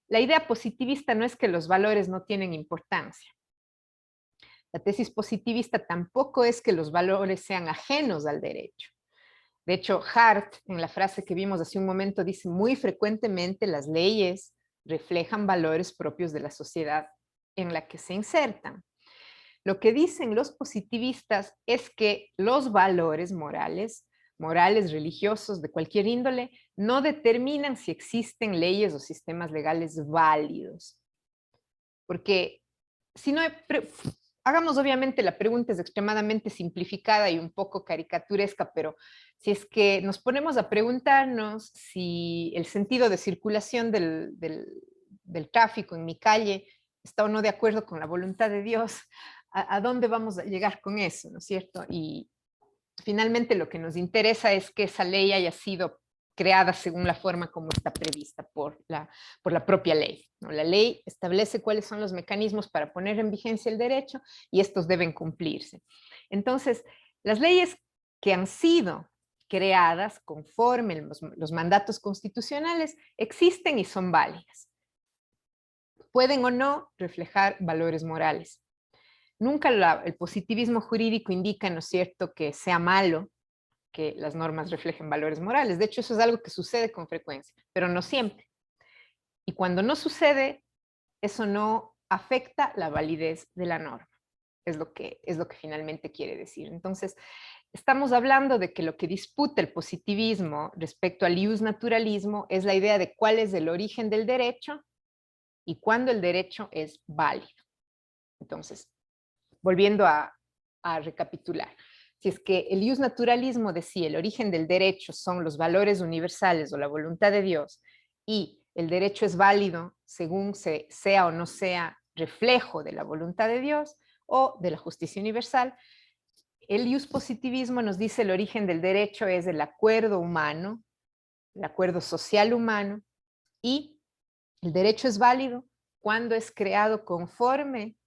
la idea positivista no es que los valores no tienen importancia. La tesis positivista tampoco es que los valores sean ajenos al derecho. De hecho, Hart, en la frase que vimos hace un momento, dice muy frecuentemente las leyes reflejan valores propios de la sociedad en la que se insertan. Lo que dicen los positivistas es que los valores morales, morales, religiosos, de cualquier índole, no determinan si existen leyes o sistemas legales válidos. Porque si no, hagamos obviamente la pregunta es extremadamente simplificada y un poco caricaturesca, pero si es que nos ponemos a preguntarnos si el sentido de circulación del tráfico en mi calle está o no de acuerdo con la voluntad de Dios, ¿a dónde vamos a llegar con eso, no es cierto? Y finalmente lo que nos interesa es que esa ley haya sido creada según la forma como está prevista por la propia ley, ¿no? La ley establece cuáles son los mecanismos para poner en vigencia el derecho y estos deben cumplirse. Entonces, las leyes que han sido creadas conforme los mandatos constitucionales existen y son válidas. Pueden o no reflejar valores morales. Nunca el positivismo jurídico indica, ¿no es cierto?, que sea malo que las normas reflejen valores morales. De hecho, eso es algo que sucede con frecuencia, pero no siempre. Y cuando no sucede, eso no afecta la validez de la norma. Es lo que finalmente quiere decir. Entonces, estamos hablando de que lo que disputa el positivismo respecto al iusnaturalismo es la idea de cuál es el origen del derecho y cuándo el derecho es válido. Entonces, volviendo a recapitular. Si es que el iusnaturalismo decía el origen del derecho son los valores universales o la voluntad de Dios y el derecho es válido según sea o no sea reflejo de la voluntad de Dios o de la justicia universal, el iuspositivismo nos dice el origen del derecho es el acuerdo humano, el acuerdo social humano, y el derecho es válido cuando es creado conforme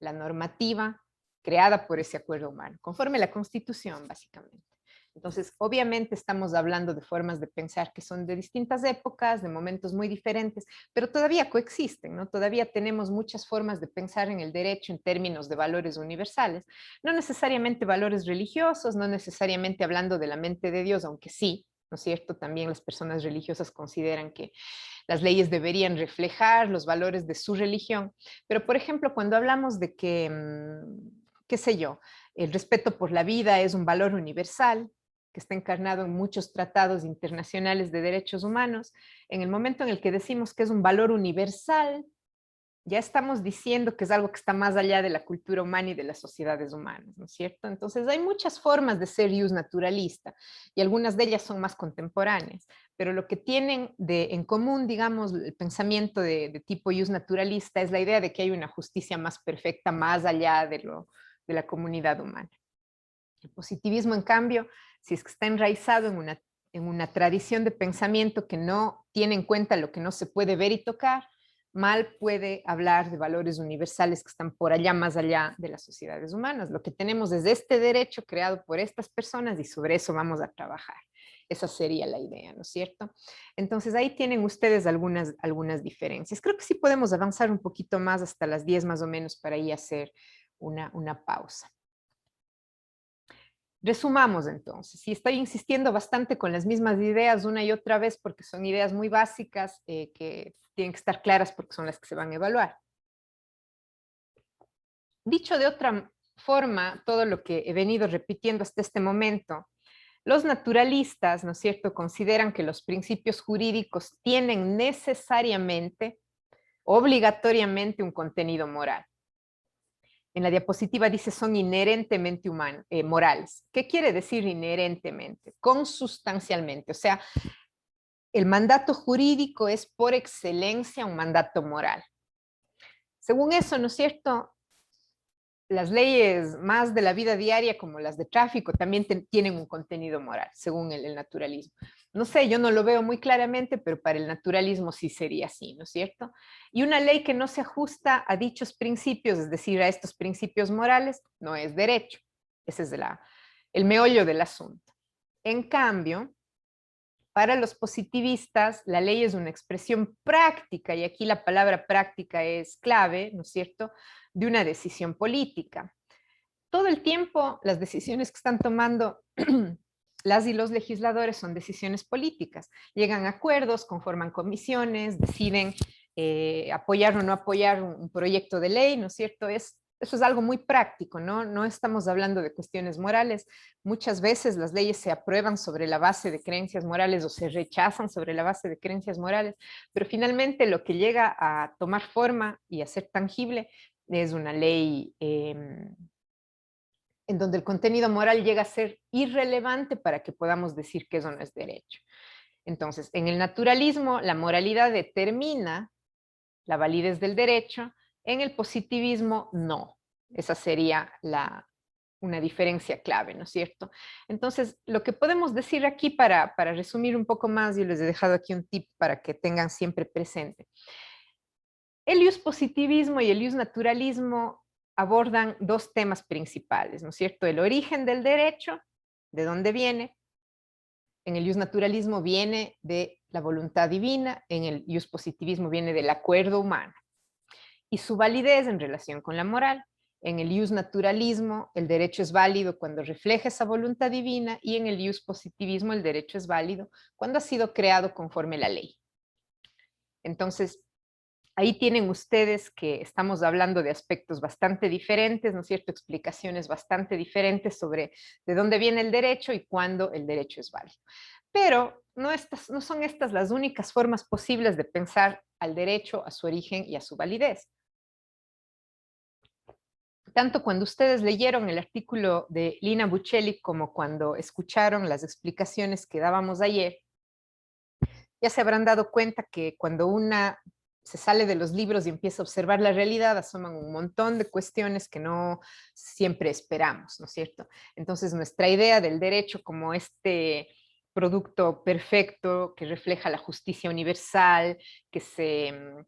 la normativa creada por ese acuerdo humano, conforme la Constitución, básicamente. Entonces, obviamente estamos hablando de formas de pensar que son de distintas épocas, de momentos muy diferentes, pero todavía coexisten, ¿no? Todavía tenemos muchas formas de pensar en el derecho en términos de valores universales, no necesariamente valores religiosos, no necesariamente hablando de la mente de Dios, aunque sí, ¿no es cierto? También las personas religiosas consideran que las leyes deberían reflejar los valores de su religión, pero por ejemplo, cuando hablamos de que, qué sé yo, el respeto por la vida es un valor universal, que está encarnado en muchos tratados internacionales de derechos humanos, en el momento en el que decimos que es un valor universal, ya estamos diciendo que es algo que está más allá de la cultura humana y de las sociedades humanas, ¿no es cierto? Entonces hay muchas formas de ser iusnaturalista y algunas de ellas son más contemporáneas, pero lo que tienen en común, digamos, el pensamiento de tipo iusnaturalista es la idea de que hay una justicia más perfecta más allá de la comunidad humana. El positivismo, en cambio, si es que está enraizado en una tradición de pensamiento que no tiene en cuenta lo que no se puede ver y tocar, mal puede hablar de valores universales que están por allá, más allá de las sociedades humanas. Lo que tenemos es este derecho creado por estas personas y sobre eso vamos a trabajar. Esa sería la idea, ¿no es cierto? Entonces ahí tienen ustedes algunas diferencias. Creo que sí podemos avanzar un poquito más hasta las 10 más o menos para ahí hacer una pausa. Resumamos entonces, y estoy insistiendo bastante con las mismas ideas una y otra vez porque son ideas muy básicas que tienen que estar claras porque son las que se van a evaluar. Dicho de otra forma, todo lo que he venido repitiendo hasta este momento, los naturalistas, ¿no es cierto?, consideran que los principios jurídicos tienen necesariamente, obligatoriamente un contenido moral. En la diapositiva dice son inherentemente morales. ¿Qué quiere decir inherentemente? Consustancialmente, o sea, el mandato jurídico es por excelencia un mandato moral. Según eso, ¿no es cierto? Las leyes más de la vida diaria, como las de tráfico, también tienen un contenido moral, según el naturalismo. No sé, yo no lo veo muy claramente, pero para el naturalismo sí sería así, ¿no es cierto? Y una ley que no se ajusta a dichos principios, es decir, a estos principios morales, no es derecho. Ese es el meollo del asunto. En cambio, para los positivistas, la ley es una expresión práctica, y aquí la palabra práctica es clave, ¿no es cierto?, de una decisión política. Todo el tiempo, las decisiones que están tomando las y los legisladores son decisiones políticas. Llegan a acuerdos, conforman comisiones, deciden apoyar o no apoyar un proyecto de ley, ¿no es cierto? Eso es algo muy práctico, ¿no? No estamos hablando de cuestiones morales. Muchas veces las leyes se aprueban sobre la base de creencias morales o se rechazan sobre la base de creencias morales, pero finalmente lo que llega a tomar forma y a ser tangible es una ley en donde el contenido moral llega a ser irrelevante para que podamos decir que eso no es derecho. Entonces, en el naturalismo, la moralidad determina la validez del derecho, en el positivismo, no. Esa sería una diferencia clave, ¿no es cierto? Entonces, lo que podemos decir aquí para resumir un poco más, yo les he dejado aquí un tip para que tengan siempre presente. El ius positivismo y el ius naturalismo abordan dos temas principales, ¿no es cierto? El origen del derecho, de dónde viene. En el ius naturalismo viene de la voluntad divina, en el ius positivismo viene del acuerdo humano. Y su validez en relación con la moral. En el ius naturalismo, el derecho es válido cuando refleja esa voluntad divina, y en el ius positivismo, el derecho es válido cuando ha sido creado conforme la ley. Entonces, ahí tienen ustedes que estamos hablando de aspectos bastante diferentes, ¿no es cierto? Explicaciones bastante diferentes sobre de dónde viene el derecho y cuándo el derecho es válido. Pero no son estas las únicas formas posibles de pensar al derecho, a su origen y a su validez. Tanto cuando ustedes leyeron el artículo de Lina Buccelli como cuando escucharon las explicaciones que dábamos ayer, ya se habrán dado cuenta que cuando una se sale de los libros y empieza a observar la realidad, asoman un montón de cuestiones que no siempre esperamos, ¿no es cierto? Entonces, nuestra idea del derecho como este producto perfecto que refleja la justicia universal, que se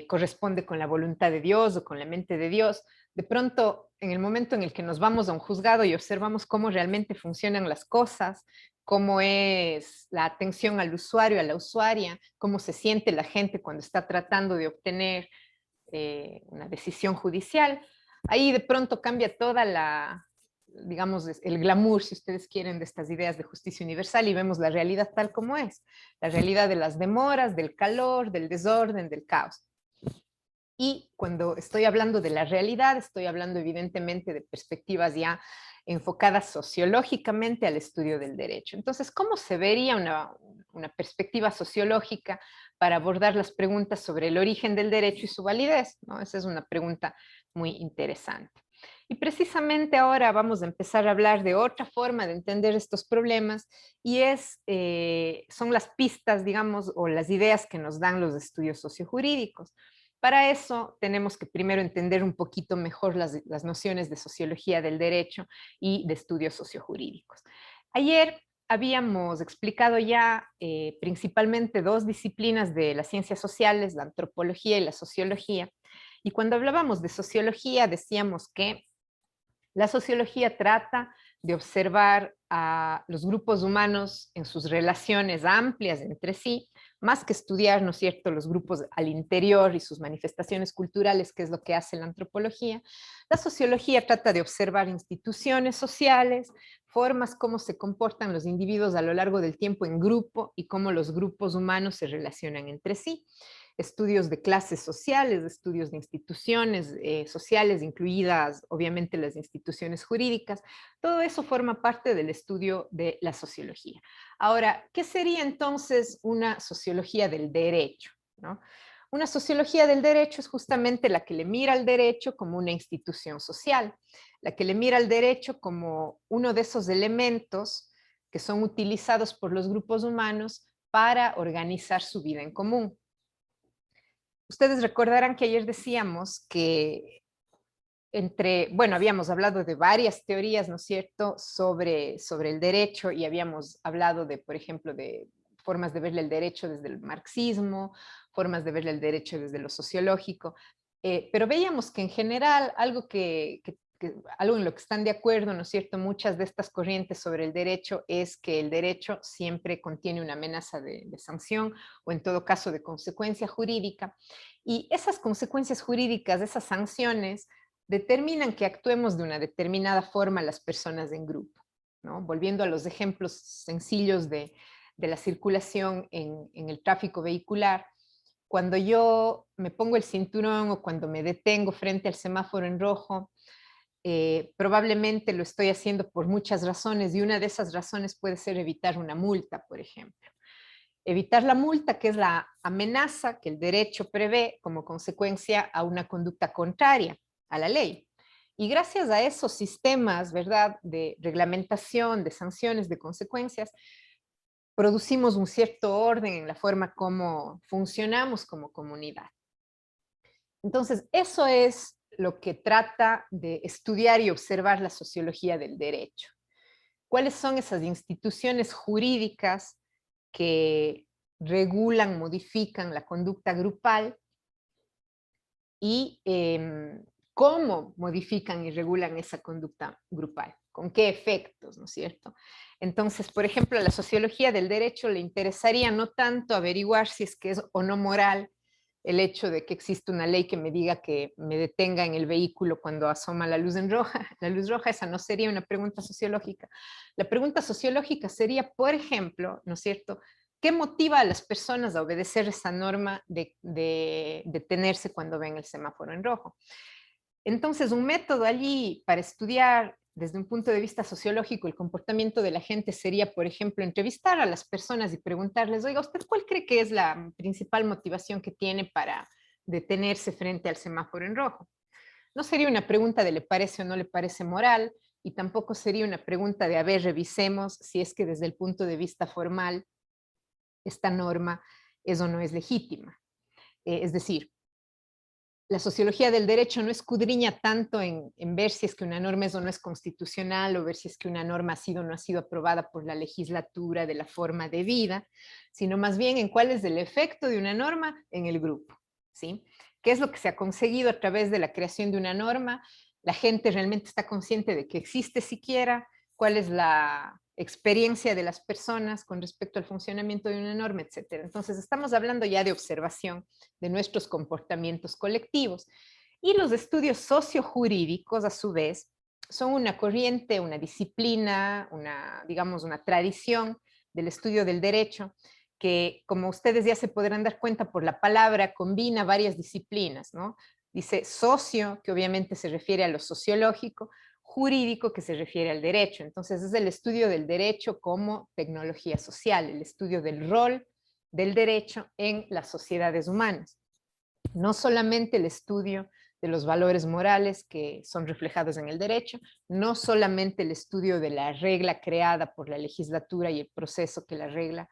corresponde con la voluntad de Dios o con la mente de Dios, de pronto, en el momento en el que nos vamos a un juzgado y observamos cómo realmente funcionan las cosas, cómo es la atención al usuario, a la usuaria, cómo se siente la gente cuando está tratando de obtener una decisión judicial, ahí de pronto cambia toda digamos, el glamour, si ustedes quieren, de estas ideas de justicia universal y vemos la realidad tal como es, la realidad de las demoras, del calor, del desorden, del caos. Y cuando estoy hablando de la realidad, estoy hablando evidentemente de perspectivas ya enfocadas sociológicamente al estudio del derecho. Entonces, ¿cómo se vería una perspectiva sociológica para abordar las preguntas sobre el origen del derecho y su validez? ¿No? Esa es una pregunta muy interesante. Y precisamente ahora vamos a empezar a hablar de otra forma de entender estos problemas y son las pistas, digamos, o las ideas que nos dan los estudios sociojurídicos. Para eso tenemos que primero entender un poquito mejor las nociones de sociología del derecho y de estudios sociojurídicos. Ayer habíamos explicado ya principalmente dos disciplinas de las ciencias sociales, la antropología y la sociología. Y cuando hablábamos de sociología decíamos que la sociología trata de observar a los grupos humanos en sus relaciones amplias entre sí, más que estudiar, ¿no es cierto?, los grupos al interior y sus manifestaciones culturales, que es lo que hace la antropología. La sociología trata de observar instituciones sociales, formas cómo se comportan los individuos a lo largo del tiempo en grupo y cómo los grupos humanos se relacionan entre sí. Estudios de clases sociales, estudios de instituciones sociales, incluidas obviamente las instituciones jurídicas. Todo eso forma parte del estudio de la sociología. Ahora, ¿qué sería entonces una sociología del derecho? ¿No? Una sociología del derecho es justamente la que le mira al derecho como una institución social, la que le mira al derecho como uno de esos elementos que son utilizados por los grupos humanos para organizar su vida en común. Ustedes recordarán que ayer decíamos que bueno, habíamos hablado de varias teorías, ¿no es cierto?, sobre el derecho y habíamos hablado de, por ejemplo, de formas de verle el derecho desde el marxismo, formas de verle el derecho desde lo sociológico, pero veíamos que en general algo en lo que están de acuerdo, ¿no es cierto?, muchas de estas corrientes sobre el derecho es que el derecho siempre contiene una amenaza de sanción o en todo caso de consecuencia jurídica. Y esas consecuencias jurídicas, esas sanciones, determinan que actuemos de una determinada forma las personas en grupo. ¿no? Volviendo a los ejemplos sencillos de la circulación en el tráfico vehicular, cuando yo me pongo el cinturón o cuando me detengo frente al semáforo en rojo, probablemente lo estoy haciendo por muchas razones y una de esas razones puede ser evitar una multa, por ejemplo. Evitar la multa, que es la amenaza que el derecho prevé como consecuencia a una conducta contraria a la ley. Y gracias a esos sistemas, ¿verdad?, de reglamentación, de sanciones, de consecuencias, producimos un cierto orden en la forma como funcionamos como comunidad. Entonces, eso es lo que trata de estudiar y observar la sociología del derecho. ¿Cuáles son esas instituciones jurídicas que regulan, modifican la conducta grupal y cómo modifican y regulan esa conducta grupal? ¿Con qué efectos, no es cierto? Entonces, por ejemplo, a la sociología del derecho le interesaría no tanto averiguar si es que es o no moral el hecho de que existe una ley que me diga que me detenga en el vehículo cuando asoma la luz en roja. La luz roja, esa no sería una pregunta sociológica. La pregunta sociológica sería, por ejemplo, ¿no es cierto?, ¿qué motiva a las personas a obedecer esa norma de detenerse cuando ven el semáforo en rojo? Entonces, un método allí para estudiar desde un punto de vista sociológico el comportamiento de la gente sería, por ejemplo, entrevistar a las personas y preguntarles, oiga, ¿usted cuál cree que es la principal motivación que tiene para detenerse frente al semáforo en rojo? No sería una pregunta de le parece o no le parece moral, y tampoco sería una pregunta de, a ver, revisemos si es que desde el punto de vista formal esta norma es o no es legítima. Es decir, la sociología del derecho no escudriña tanto en ver si es que una norma es o no es constitucional o ver si es que una norma ha sido o no ha sido aprobada por la legislatura de la forma debida, sino más bien en cuál es el efecto de una norma en el grupo, ¿sí? ¿Qué es lo que se ha conseguido a través de la creación de una norma? ¿La gente realmente está consciente de que existe siquiera? ¿Cuál es la experiencia de las personas con respecto al funcionamiento de una norma, etcétera? Entonces, estamos hablando ya de observación de nuestros comportamientos colectivos. Y los estudios sociojurídicos, a su vez, son una corriente, una disciplina, digamos, una tradición del estudio del derecho que, como ustedes ya se podrán dar cuenta por la palabra, combina varias disciplinas, ¿no? Dice socio, que obviamente se refiere a lo sociológico, jurídico, que se refiere al derecho. Entonces, es el estudio del derecho como tecnología social, el estudio del rol del derecho en las sociedades humanas. No solamente el estudio de los valores morales que son reflejados en el derecho, no solamente el estudio de la regla creada por la legislatura y el proceso que la regla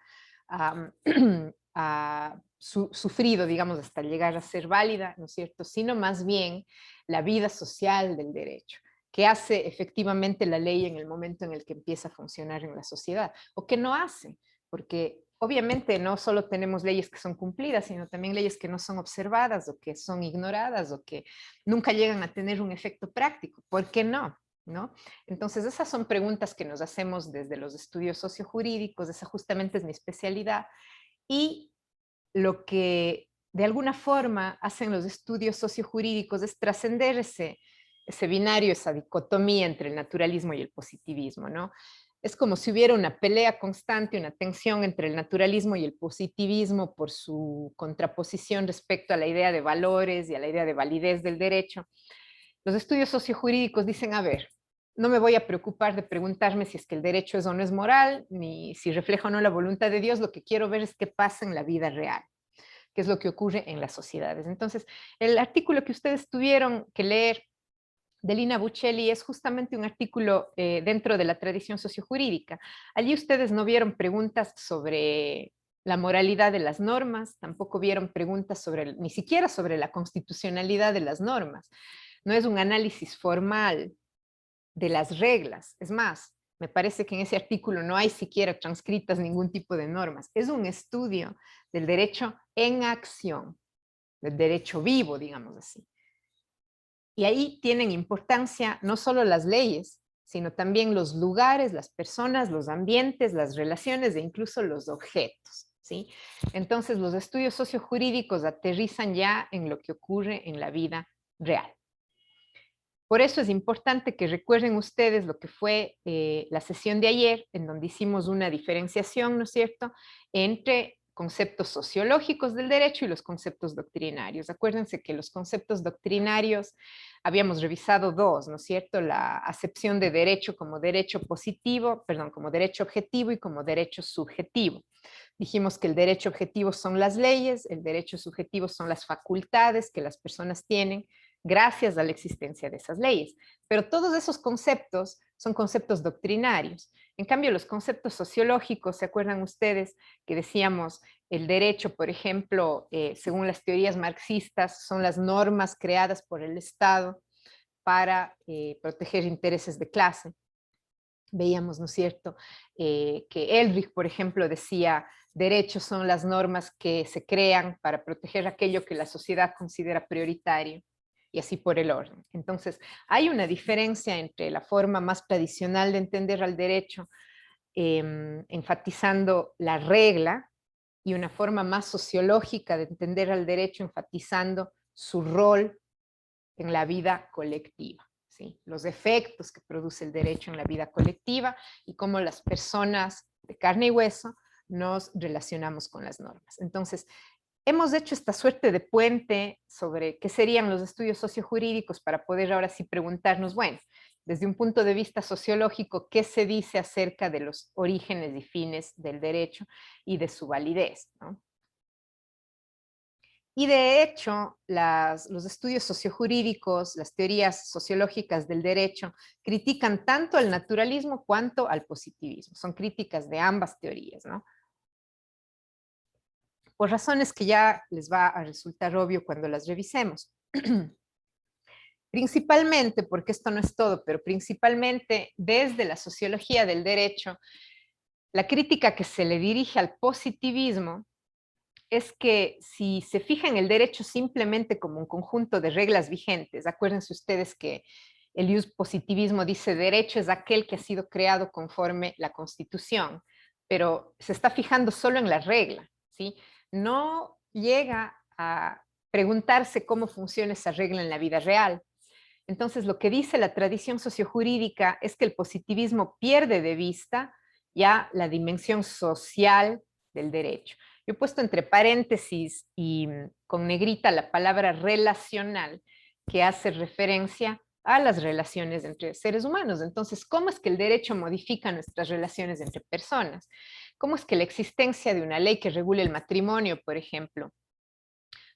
ha sufrido, digamos, hasta llegar a ser válida, ¿no es cierto?, sino más bien la vida social del derecho, que hace efectivamente la ley en el momento en el que empieza a funcionar en la sociedad, o que no hace, porque obviamente no solo tenemos leyes que son cumplidas, sino también leyes que no son observadas o que son ignoradas o que nunca llegan a tener un efecto práctico. ¿Por qué no? ¿No? Entonces, esas son preguntas que nos hacemos desde los estudios sociojurídicos, esa justamente es mi especialidad, y lo que de alguna forma hacen los estudios sociojurídicos es trascender ese binario, esa dicotomía entre el naturalismo y el positivismo, ¿no? Es como si hubiera una pelea constante, una tensión entre el naturalismo y el positivismo por su contraposición respecto a la idea de valores y a la idea de validez del derecho. Los estudios sociojurídicos dicen, a ver, no me voy a preocupar de preguntarme si es que el derecho es o no es moral, ni si refleja o no la voluntad de Dios, lo que quiero ver es qué pasa en la vida real, qué es lo que ocurre en las sociedades. Entonces, el artículo que ustedes tuvieron que leer de Lina Buccelli es justamente un artículo dentro de la tradición sociojurídica. Allí ustedes no vieron preguntas sobre la moralidad de las normas, tampoco vieron preguntas sobre, ni siquiera sobre la constitucionalidad de las normas. No es un análisis formal de las reglas. Es más, me parece que en ese artículo no hay siquiera transcritas ningún tipo de normas. Es un estudio del derecho en acción, del derecho vivo, digamos así. Y ahí tienen importancia no solo las leyes, sino también los lugares, las personas, los ambientes, las relaciones e incluso los objetos, ¿sí? Entonces, los estudios sociojurídicos aterrizan ya en lo que ocurre en la vida real. Por eso es importante que recuerden ustedes lo que fue la sesión de ayer, en donde hicimos una diferenciación, ¿no es cierto?, entre conceptos sociológicos del derecho y los conceptos doctrinarios. Acuérdense que los conceptos doctrinarios habíamos revisado dos, ¿no es cierto?, la acepción de derecho como derecho positivo, perdón, como derecho objetivo y como derecho subjetivo. Dijimos que el derecho objetivo son las leyes, el derecho subjetivo son las facultades que las personas tienen gracias a la existencia de esas leyes. Pero todos esos conceptos son conceptos doctrinarios. En cambio, los conceptos sociológicos, ¿se acuerdan ustedes que decíamos el derecho, por ejemplo, según las teorías marxistas, son las normas creadas por el Estado para proteger intereses de clase? Veíamos, ¿no es cierto?, que Eldridge, por ejemplo, decía, derechos son las normas que se crean para proteger aquello que la sociedad considera prioritario, y así por el orden. Entonces, hay una diferencia entre la forma más tradicional de entender al derecho, enfatizando la regla, y una forma más sociológica de entender al derecho, enfatizando su rol en la vida colectiva. ¿Sí? Los efectos que produce el derecho en la vida colectiva y cómo las personas de carne y hueso nos relacionamos con las normas. Entonces, hemos hecho esta suerte de puente sobre qué serían los estudios sociojurídicos para poder ahora sí preguntarnos, bueno, desde un punto de vista sociológico, ¿qué se dice acerca de los orígenes y fines del derecho y de su validez, ¿no? Y de hecho, los estudios sociojurídicos, las teorías sociológicas del derecho, critican tanto al naturalismo cuanto al positivismo. Son críticas de ambas teorías, ¿no? Por razones que ya les va a resultar obvio cuando las revisemos. Principalmente, porque esto no es todo, pero principalmente desde la sociología del derecho, la crítica que se le dirige al positivismo es que si se fija en el derecho simplemente como un conjunto de reglas vigentes, acuérdense ustedes que el positivismo dice derecho es aquel que ha sido creado conforme la Constitución, pero se está fijando solo en la regla, ¿sí? No llega a preguntarse cómo funciona esa regla en la vida real. Entonces, lo que dice la tradición sociojurídica es que el positivismo pierde de vista ya la dimensión social del derecho. Yo he puesto entre paréntesis y con negrita la palabra relacional, que hace referencia a las relaciones entre seres humanos. Entonces, ¿cómo es que el derecho modifica nuestras relaciones entre personas? ¿Cómo es que la existencia de una ley que regule el matrimonio, por ejemplo,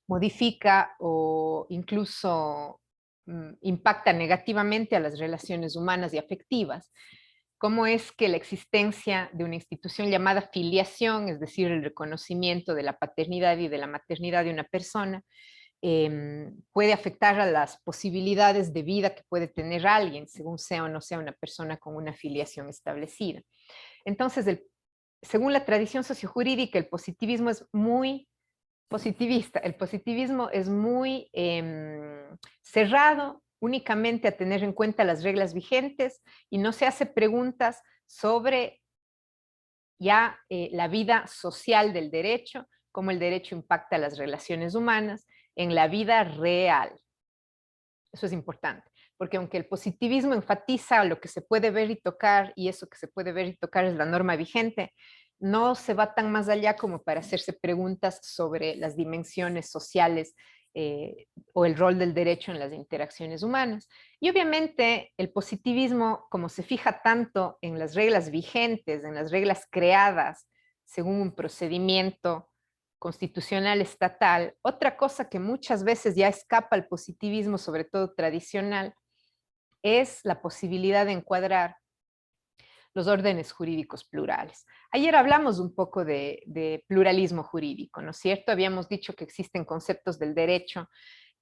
modifica o incluso impacta negativamente a las relaciones humanas y afectivas? ¿Cómo es que la existencia de una institución llamada filiación, es decir, el reconocimiento de la paternidad y de la maternidad de una persona, puede afectar a las posibilidades de vida que puede tener alguien, según sea o no sea una persona con una filiación establecida? Entonces, según la tradición sociojurídica, el positivismo es muy positivista. El positivismo es muy cerrado únicamente a tener en cuenta las reglas vigentes y no se hace preguntas sobre ya la vida social del derecho, cómo el derecho impacta las relaciones humanas en la vida real. Eso es importante, porque aunque el positivismo enfatiza lo que se puede ver y tocar, y eso que se puede ver y tocar es la norma vigente, no se va tan más allá como para hacerse preguntas sobre las dimensiones sociales o el rol del derecho en las interacciones humanas. Y obviamente el positivismo, como se fija tanto en las reglas vigentes, en las reglas creadas según un procedimiento constitucional estatal, otra cosa que muchas veces ya escapa al positivismo, sobre todo tradicional, es la posibilidad de encuadrar los órdenes jurídicos plurales. Ayer hablamos un poco de pluralismo jurídico, ¿no es cierto? Habíamos dicho que existen conceptos del derecho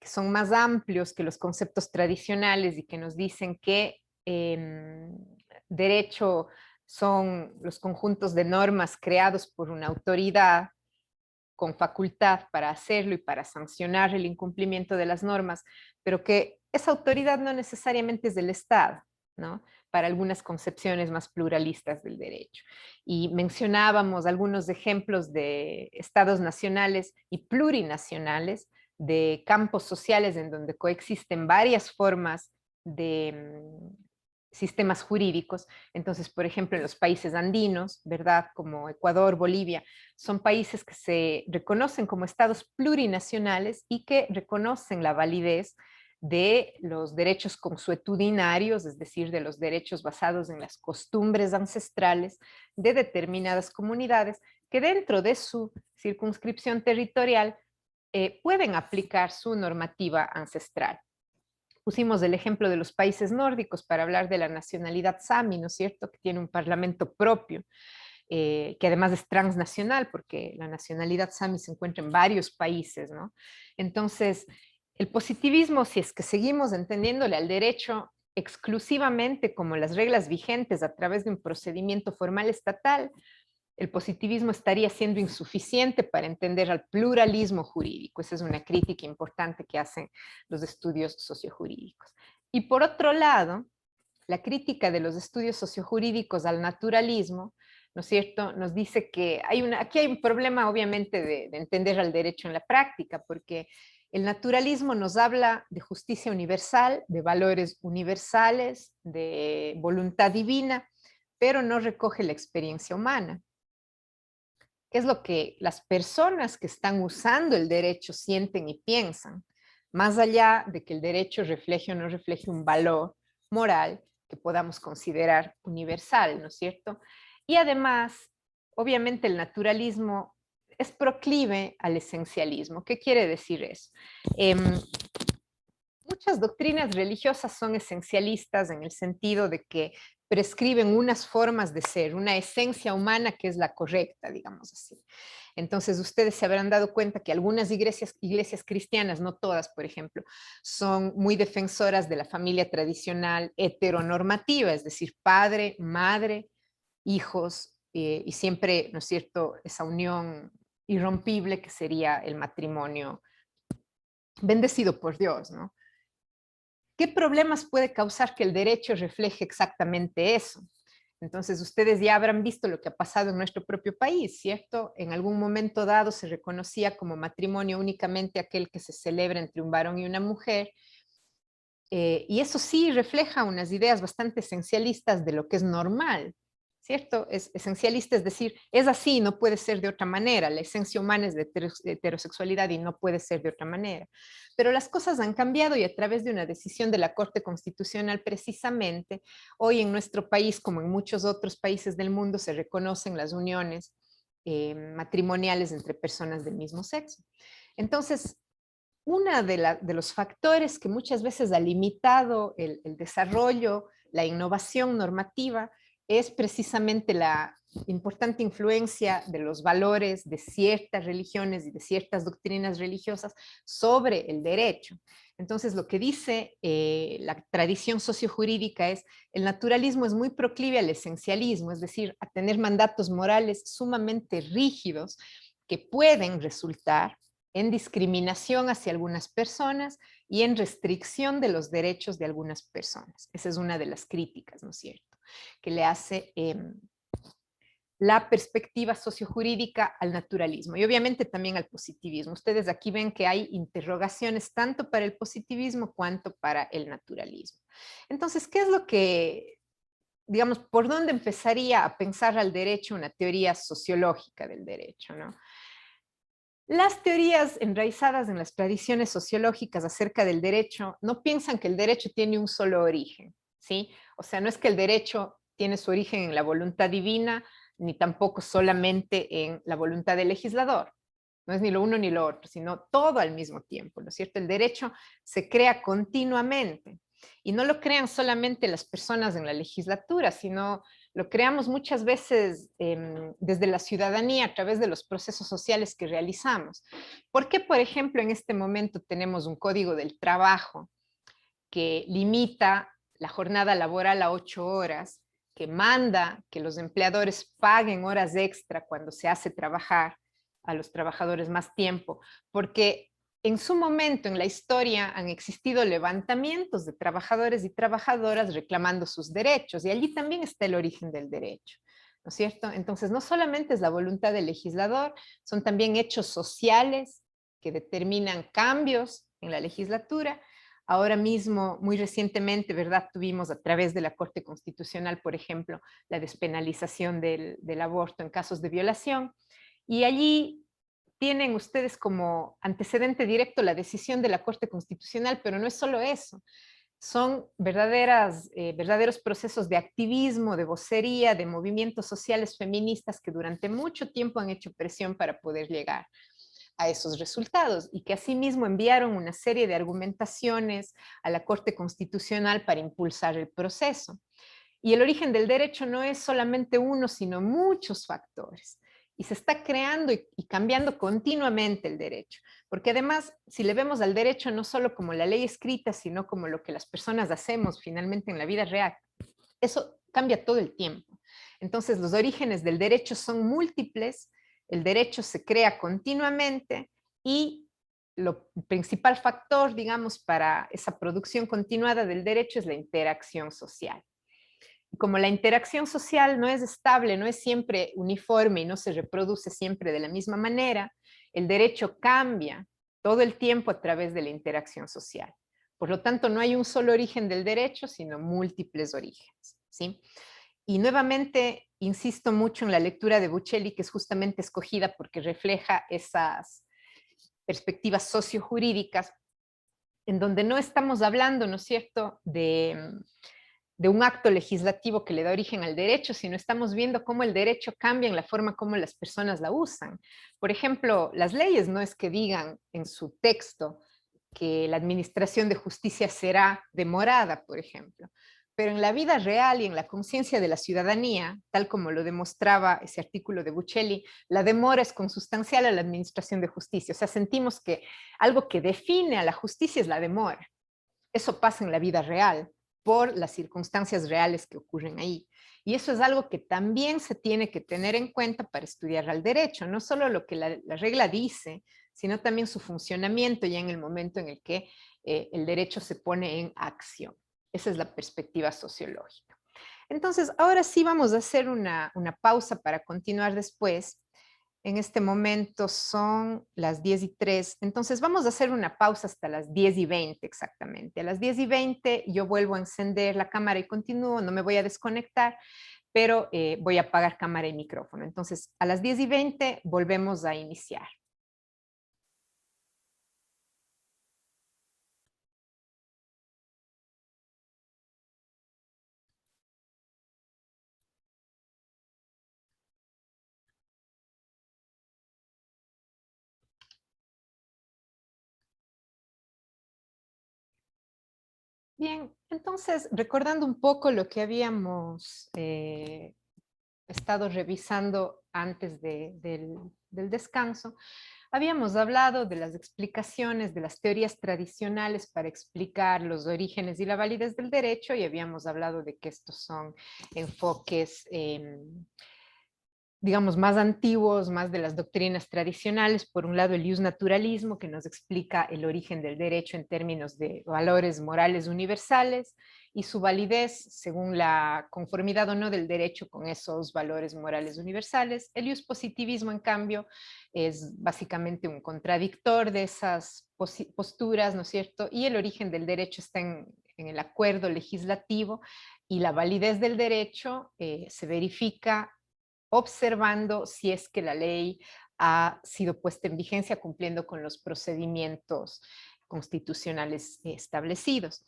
que son más amplios que los conceptos tradicionales y que nos dicen que derecho son los conjuntos de normas creados por una autoridad con facultad para hacerlo y para sancionar el incumplimiento de las normas, pero que esa autoridad no necesariamente es del Estado, ¿no? Para algunas concepciones más pluralistas del derecho. Y mencionábamos algunos ejemplos de estados nacionales y plurinacionales, de campos sociales en donde coexisten varias formas de sistemas jurídicos. Entonces, por ejemplo, en los países andinos, ¿verdad? Como Ecuador, Bolivia, son países que se reconocen como estados plurinacionales y que reconocen la validez de los derechos consuetudinarios, es decir, de los derechos basados en las costumbres ancestrales de determinadas comunidades que dentro de su circunscripción territorial pueden aplicar su normativa ancestral. Pusimos el ejemplo de los países nórdicos para hablar de la nacionalidad sami, ¿no es cierto?, que tiene un parlamento propio, que además es transnacional, porque la nacionalidad sami se encuentra en varios países, ¿no? Entonces, el positivismo, si es que seguimos entendiéndole al derecho exclusivamente como las reglas vigentes a través de un procedimiento formal estatal, el positivismo estaría siendo insuficiente para entender al pluralismo jurídico. Esa es una crítica importante que hacen los estudios sociojurídicos. Y por otro lado, la crítica de los estudios sociojurídicos al naturalismo, ¿no es cierto?, nos dice que aquí hay un problema obviamente de entender al derecho en la práctica, porque el naturalismo nos habla de justicia universal, de valores universales, de voluntad divina, pero no recoge la experiencia humana. ¿Qué es lo que las personas que están usando el derecho sienten y piensan? Más allá de que el derecho refleje o no refleje un valor moral que podamos considerar universal, ¿no es cierto? Y además, obviamente el naturalismo es proclive al esencialismo. ¿Qué quiere decir eso? Muchas doctrinas religiosas son esencialistas en el sentido de que prescriben unas formas de ser, una esencia humana que es la correcta, digamos así. Entonces, ustedes se habrán dado cuenta que algunas iglesias cristianas, no todas, por ejemplo, son muy defensoras de la familia tradicional heteronormativa, es decir, padre, madre, hijos, y siempre, ¿no es cierto?, esa unión irrompible que sería el matrimonio bendecido por Dios, ¿no? ¿Qué problemas puede causar que el derecho refleje exactamente eso? Entonces, ustedes ya habrán visto lo que ha pasado en nuestro propio país, ¿cierto? En algún momento dado se reconocía como matrimonio únicamente aquel que se celebra entre un varón y una mujer, y eso sí refleja unas ideas bastante esencialistas de lo que es normal, ¿cierto? Es esencialista, es decir, es así, no puede ser de otra manera. La esencia humana es de heterosexualidad y no puede ser de otra manera. Pero las cosas han cambiado y a través de una decisión de la Corte Constitucional precisamente, hoy en nuestro país, como en muchos otros países del mundo, se reconocen las uniones matrimoniales entre personas del mismo sexo. Entonces, uno de los factores que muchas veces ha limitado el desarrollo, la innovación normativa, es precisamente la importante influencia de los valores de ciertas religiones y de ciertas doctrinas religiosas sobre el derecho. Entonces, lo que dice la tradición sociojurídica es, el naturalismo es muy proclive al esencialismo, es decir, a tener mandatos morales sumamente rígidos que pueden resultar en discriminación hacia algunas personas y en restricción de los derechos de algunas personas. Esa es una de las críticas, ¿no es cierto?, que le hace la perspectiva sociojurídica al naturalismo y obviamente también al positivismo. Ustedes aquí ven que hay interrogaciones tanto para el positivismo cuanto para el naturalismo. Entonces, ¿qué es lo que, digamos, por dónde empezaría a pensar al derecho una teoría sociológica del derecho, ¿no? Las teorías enraizadas en las tradiciones sociológicas acerca del derecho no piensan que el derecho tiene un solo origen, ¿sí? O sea, no es que el derecho tiene su origen en la voluntad divina, ni tampoco solamente en la voluntad del legislador. No es ni lo uno ni lo otro, sino todo al mismo tiempo, ¿no es cierto? El derecho se crea continuamente y no lo crean solamente las personas en la legislatura, sino lo creamos muchas veces desde la ciudadanía a través de los procesos sociales que realizamos. ¿Por qué, por ejemplo, en este momento tenemos un código del trabajo que limita la jornada laboral a 8 horas, que manda que los empleadores paguen horas extra cuando se hace trabajar a los trabajadores más tiempo? Porque en su momento en la historia han existido levantamientos de trabajadores y trabajadoras reclamando sus derechos, y allí también está el origen del derecho, ¿no es cierto? Entonces, no solamente es la voluntad del legislador, son también hechos sociales que determinan cambios en la legislatura, Ahora mismo, muy recientemente, ¿verdad? Tuvimos a través de la Corte Constitucional, por ejemplo, la despenalización del aborto en casos de violación. Y allí tienen ustedes como antecedente directo la decisión de la Corte Constitucional, pero no es solo eso. Son verdaderos procesos de activismo, de vocería, de movimientos sociales feministas que durante mucho tiempo han hecho presión para poder llegar a esos resultados y que asimismo enviaron una serie de argumentaciones a la Corte Constitucional para impulsar el proceso. Y el origen del derecho no es solamente uno, sino muchos factores. Y se está creando y cambiando continuamente el derecho. Porque además, si le vemos al derecho no solo como la ley escrita, sino como lo que las personas hacemos finalmente en la vida real, eso cambia todo el tiempo. Entonces, los orígenes del derecho son múltiples, el derecho se crea continuamente y lo principal factor, digamos, para esa producción continuada del derecho es la interacción social. Como la interacción social no es estable, no es siempre uniforme y no se reproduce siempre de la misma manera, el derecho cambia todo el tiempo a través de la interacción social. Por lo tanto, no hay un solo origen del derecho, sino múltiples orígenes, ¿sí? Y nuevamente, insisto mucho en la lectura de Buccelli, que es justamente escogida porque refleja esas perspectivas sociojurídicas, en donde no estamos hablando, ¿no es cierto?, de un acto legislativo que le da origen al derecho, sino estamos viendo cómo el derecho cambia en la forma como las personas la usan. Por ejemplo, las leyes no es que digan en su texto que la administración de justicia será demorada, por ejemplo, pero en la vida real y en la conciencia de la ciudadanía, tal como lo demostraba ese artículo de Buccelli, la demora es consustancial a la administración de justicia. O sea, sentimos que algo que define a la justicia es la demora. Eso pasa en la vida real por las circunstancias reales que ocurren ahí. Y eso es algo que también se tiene que tener en cuenta para estudiar al derecho, no solo lo que la regla dice, sino también su funcionamiento ya en el momento en el que el derecho se pone en acción. Esa es la perspectiva sociológica. Entonces, ahora sí vamos a hacer una pausa para continuar después. En este momento son las 10:03, entonces vamos a hacer una pausa hasta las 10:20 exactamente. A las 10:20 yo vuelvo a encender la cámara y continúo, no me voy a desconectar, pero voy a apagar cámara y micrófono. Entonces, a las 10:20 volvemos a iniciar. Bien, entonces, recordando un poco lo que habíamos estado revisando antes del descanso, habíamos hablado de las explicaciones de las teorías tradicionales para explicar los orígenes y la validez del derecho y habíamos hablado de que estos son enfoques digamos, más antiguos, más de las doctrinas tradicionales. Por un lado, el naturalismo, que nos explica el origen del derecho en términos de valores morales universales y su validez según la conformidad o no del derecho con esos valores morales universales. El positivismo, en cambio, es básicamente un contradictor de esas posturas, ¿no es cierto? Y el origen del derecho está en el acuerdo legislativo y la validez del derecho se verifica observando si es que la ley ha sido puesta en vigencia cumpliendo con los procedimientos constitucionales establecidos.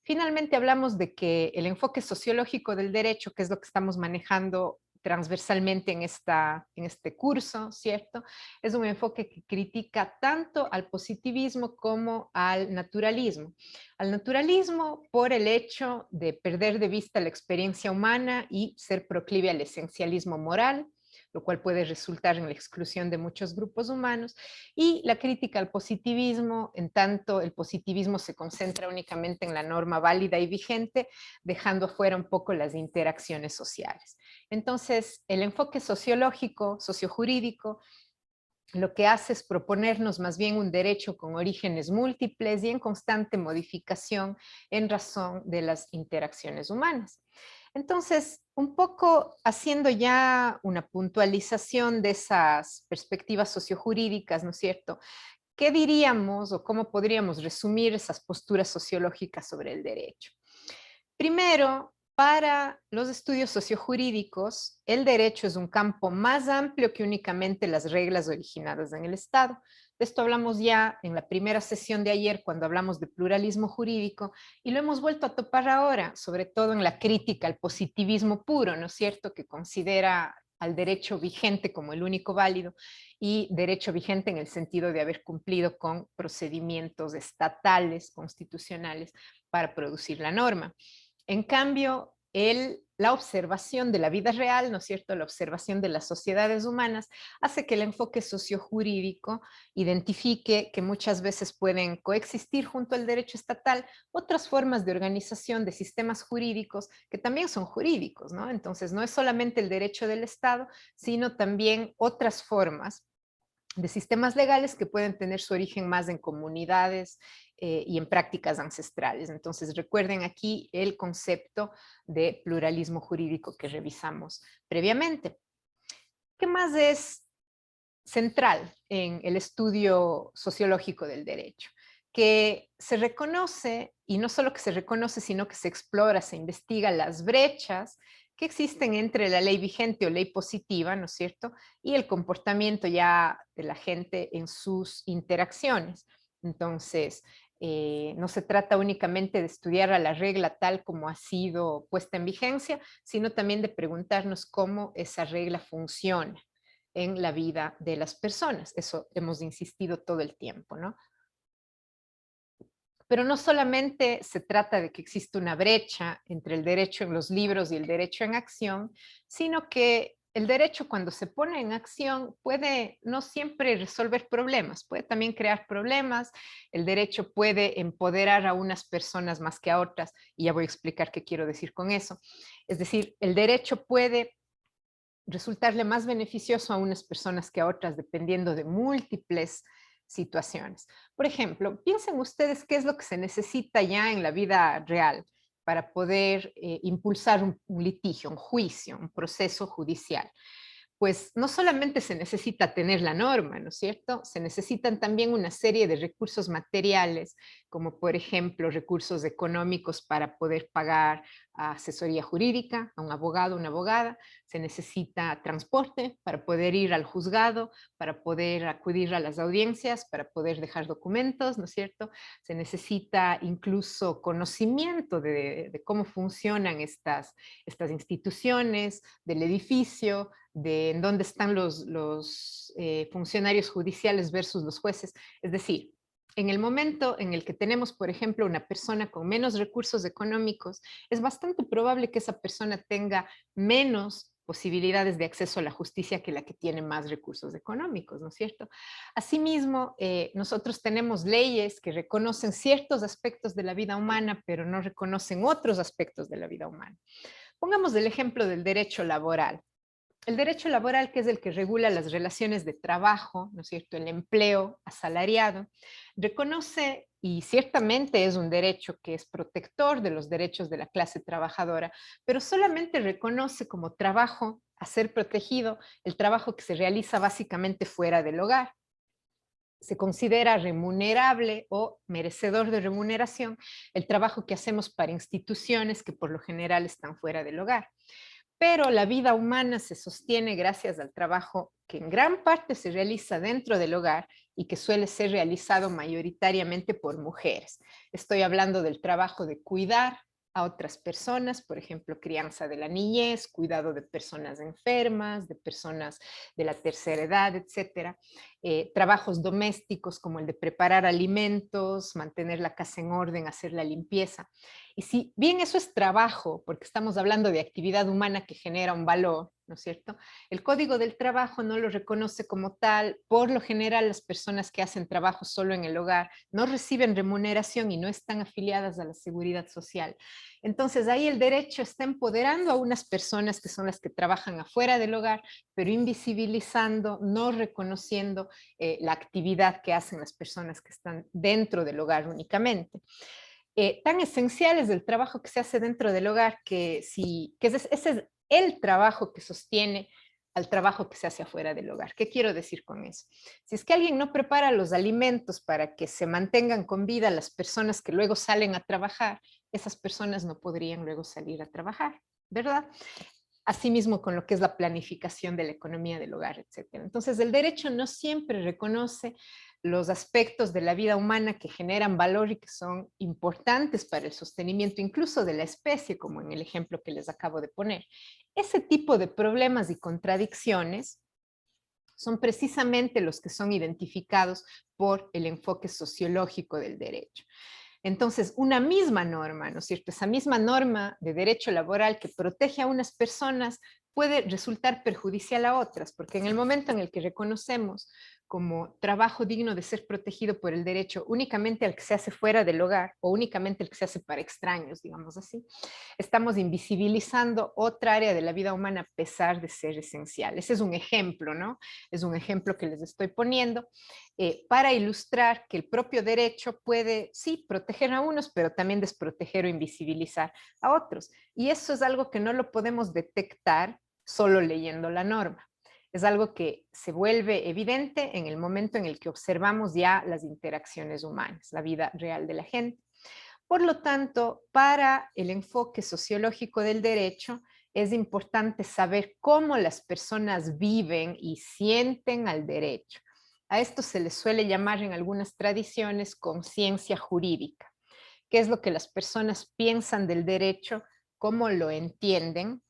Finalmente hablamos de que el enfoque sociológico del derecho, que es lo que estamos manejando transversalmente en este curso, ¿cierto? Es un enfoque que critica tanto al positivismo como al naturalismo. Al naturalismo por el hecho de perder de vista la experiencia humana y ser proclive al esencialismo moral, lo cual puede resultar en la exclusión de muchos grupos humanos, y la crítica al positivismo, en tanto el positivismo se concentra únicamente en la norma válida y vigente, dejando fuera un poco las interacciones sociales. Entonces, el enfoque sociológico, sociojurídico, lo que hace es proponernos más bien un derecho con orígenes múltiples y en constante modificación en razón de las interacciones humanas. Entonces, un poco haciendo ya una puntualización de esas perspectivas sociojurídicas, ¿no es cierto? ¿qué diríamos o cómo podríamos resumir esas posturas sociológicas sobre el derecho? Primero, para los estudios sociojurídicos, el derecho es un campo más amplio que únicamente las reglas originadas en el Estado. De esto hablamos ya en la primera sesión de ayer cuando hablamos de pluralismo jurídico y lo hemos vuelto a topar ahora, sobre todo en la crítica al positivismo puro, ¿no es cierto?, que considera al derecho vigente como el único válido y derecho vigente en el sentido de haber cumplido con procedimientos estatales, constitucionales, para producir la norma. En cambio, la observación de la vida real, ¿no es cierto?, la observación de las sociedades humanas, hace que el enfoque sociojurídico identifique que muchas veces pueden coexistir junto al derecho estatal otras formas de organización de sistemas jurídicos que también son jurídicos, ¿no? Entonces, no es solamente el derecho del Estado, sino también otras formas de sistemas legales que pueden tener su origen más en comunidades y en prácticas ancestrales. Entonces, recuerden aquí el concepto de pluralismo jurídico que revisamos previamente. ¿Qué más es central en el estudio sociológico del derecho? Que se reconoce, y no solo que se reconoce, sino que se explora, se investiga las brechas que existen entre la ley vigente o ley positiva, ¿no es cierto?, y el comportamiento ya de la gente en sus interacciones. Entonces, no se trata únicamente de estudiar a la regla tal como ha sido puesta en vigencia, sino también de preguntarnos cómo esa regla funciona en la vida de las personas. Eso hemos insistido todo el tiempo, ¿no? Pero no solamente se trata de que existe una brecha entre el derecho en los libros y el derecho en acción, sino que el derecho cuando se pone en acción puede no siempre resolver problemas, puede también crear problemas, el derecho puede empoderar a unas personas más que a otras, y ya voy a explicar qué quiero decir con eso. Es decir, el derecho puede resultarle más beneficioso a unas personas que a otras, dependiendo de múltiples situaciones. Por ejemplo, piensen ustedes qué es lo que se necesita ya en la vida real para poder impulsar un litigio, un juicio, un proceso judicial. Pues no solamente se necesita tener la norma, ¿no es cierto? Se necesitan también una serie de recursos materiales, como por ejemplo recursos económicos para poder pagar a asesoría jurídica, a un abogado, una abogada. Se necesita transporte para poder ir al juzgado, para poder acudir a las audiencias, para poder dejar documentos, ¿no es cierto? Se necesita incluso conocimiento de cómo funcionan estas instituciones, del edificio, de en dónde están los funcionarios judiciales versus los jueces. Es decir, en el momento en el que tenemos, por ejemplo, una persona con menos recursos económicos, es bastante probable que esa persona tenga menos posibilidades de acceso a la justicia que la que tiene más recursos económicos, ¿no es cierto? Asimismo, nosotros tenemos leyes que reconocen ciertos aspectos de la vida humana, pero no reconocen otros aspectos de la vida humana. Pongamos el ejemplo del derecho laboral. El derecho laboral, que es el que regula las relaciones de trabajo, ¿no es cierto?, el empleo asalariado, reconoce, y ciertamente es un derecho que es protector de los derechos de la clase trabajadora, pero solamente reconoce como trabajo a ser protegido el trabajo que se realiza básicamente fuera del hogar. Se considera remunerable o merecedor de remuneración el trabajo que hacemos para instituciones que por lo general están fuera del hogar. Pero la vida humana se sostiene gracias al trabajo que en gran parte se realiza dentro del hogar y que suele ser realizado mayoritariamente por mujeres. Estoy hablando del trabajo de cuidar a otras personas, por ejemplo, crianza de la niñez, cuidado de personas enfermas, de personas de la tercera edad, etcétera. Trabajos domésticos como el de preparar alimentos, mantener la casa en orden, hacer la limpieza. Y si bien eso es trabajo, porque estamos hablando de actividad humana que genera un valor, ¿no es cierto? El Código del Trabajo no lo reconoce como tal. Por lo general, las personas que hacen trabajo solo en el hogar no reciben remuneración y no están afiliadas a la seguridad social. Entonces, ahí el derecho está empoderando a unas personas que son las que trabajan afuera del hogar, pero invisibilizando, no reconociendo la actividad que hacen las personas que están dentro del hogar únicamente. Tan esencial es el trabajo que se hace dentro del hogar que ese es el trabajo que sostiene al trabajo que se hace afuera del hogar. ¿Qué quiero decir con eso? Si es que alguien no prepara los alimentos para que se mantengan con vida las personas que luego salen a trabajar, esas personas no podrían luego salir a trabajar, ¿verdad? Asimismo con lo que es la planificación de la economía del hogar, etcétera. Entonces, el derecho no siempre reconoce los aspectos de la vida humana que generan valor y que son importantes para el sostenimiento incluso de la especie, como en el ejemplo que les acabo de poner. Ese tipo de problemas y contradicciones son precisamente los que son identificados por el enfoque sociológico del derecho. Entonces, una misma norma, ¿no es cierto? Esa misma norma de derecho laboral que protege a unas personas puede resultar perjudicial a otras, porque en el momento en el que reconocemos como trabajo digno de ser protegido por el derecho únicamente al que se hace fuera del hogar o únicamente el que se hace para extraños, digamos así, estamos invisibilizando otra área de la vida humana a pesar de ser esencial. Ese es un ejemplo, ¿no? Es un ejemplo que les estoy poniendo para ilustrar que el propio derecho puede, sí, proteger a unos, pero también desproteger o invisibilizar a otros. Y eso es algo que no lo podemos detectar solo leyendo la norma. Es algo que se vuelve evidente en el momento en el que observamos ya las interacciones humanas, la vida real de la gente. Por lo tanto, para el enfoque sociológico del derecho, es importante saber cómo las personas viven y sienten al derecho. A esto se le suele llamar en algunas tradiciones conciencia jurídica, que es lo que las personas piensan del derecho, cómo lo entienden,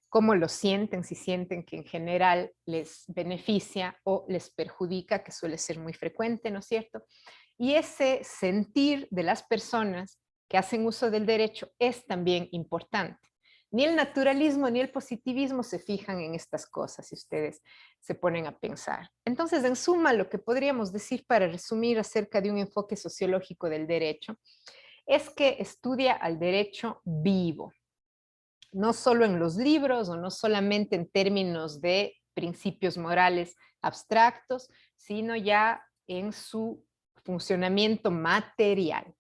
cómo lo sienten, si sienten que en general les beneficia o les perjudica, que suele ser muy frecuente, ¿no es cierto? Y ese sentir de las personas que hacen uso del derecho es también importante. Ni el naturalismo ni el positivismo se fijan en estas cosas, si ustedes se ponen a pensar. Entonces, en suma, lo que podríamos decir para resumir acerca de un enfoque sociológico del derecho es que estudia al derecho vivo, no solo en los libros o no solamente en términos de principios morales abstractos, sino ya en su funcionamiento material.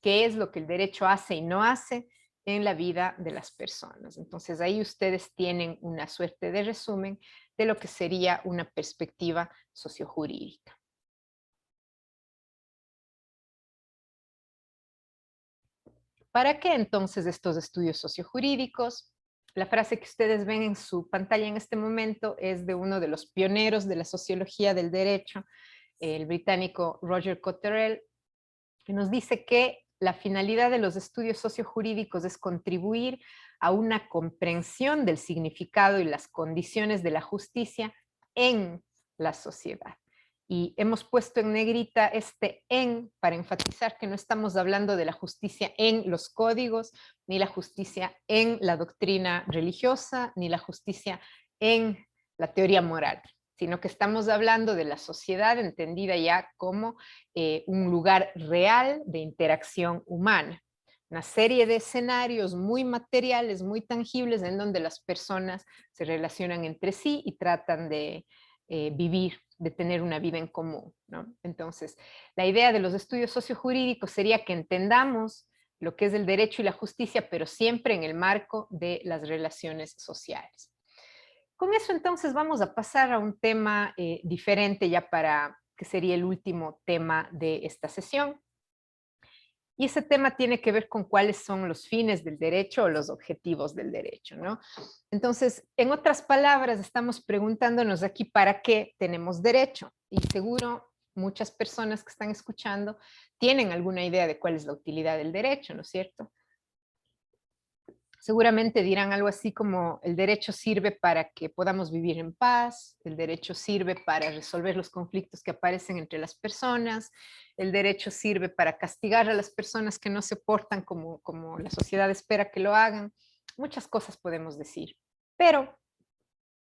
¿Qué es lo que el derecho hace y no hace en la vida de las personas? Entonces ahí ustedes tienen una suerte de resumen de lo que sería una perspectiva sociojurídica. ¿Para qué entonces estos estudios sociojurídicos? La frase que ustedes ven en su pantalla en este momento es de uno de los pioneros de la sociología del derecho, el británico Roger Cotterell, que nos dice que la finalidad de los estudios sociojurídicos es contribuir a una comprensión del significado y las condiciones de la justicia en la sociedad. Y hemos puesto en negrita este en para enfatizar que no estamos hablando de la justicia en los códigos, ni la justicia en la doctrina religiosa, ni la justicia en la teoría moral, sino que estamos hablando de la sociedad entendida ya como un lugar real de interacción humana. Una serie de escenarios muy materiales, muy tangibles, en donde las personas se relacionan entre sí y tratan de vivir, de tener una vida en común, ¿no? Entonces, la idea de los estudios sociojurídicos sería que entendamos lo que es el derecho y la justicia, pero siempre en el marco de las relaciones sociales. Con eso entonces vamos a pasar a un tema diferente ya para que sería el último tema de esta sesión. Y ese tema tiene que ver con cuáles son los fines del derecho o los objetivos del derecho, ¿no? Entonces, en otras palabras, estamos preguntándonos aquí para qué tenemos derecho. Y seguro muchas personas que están escuchando tienen alguna idea de cuál es la utilidad del derecho, ¿no es cierto? Seguramente dirán algo así como el derecho sirve para que podamos vivir en paz, el derecho sirve para resolver los conflictos que aparecen entre las personas, el derecho sirve para castigar a las personas que no se portan como la sociedad espera que lo hagan. Muchas cosas podemos decir, pero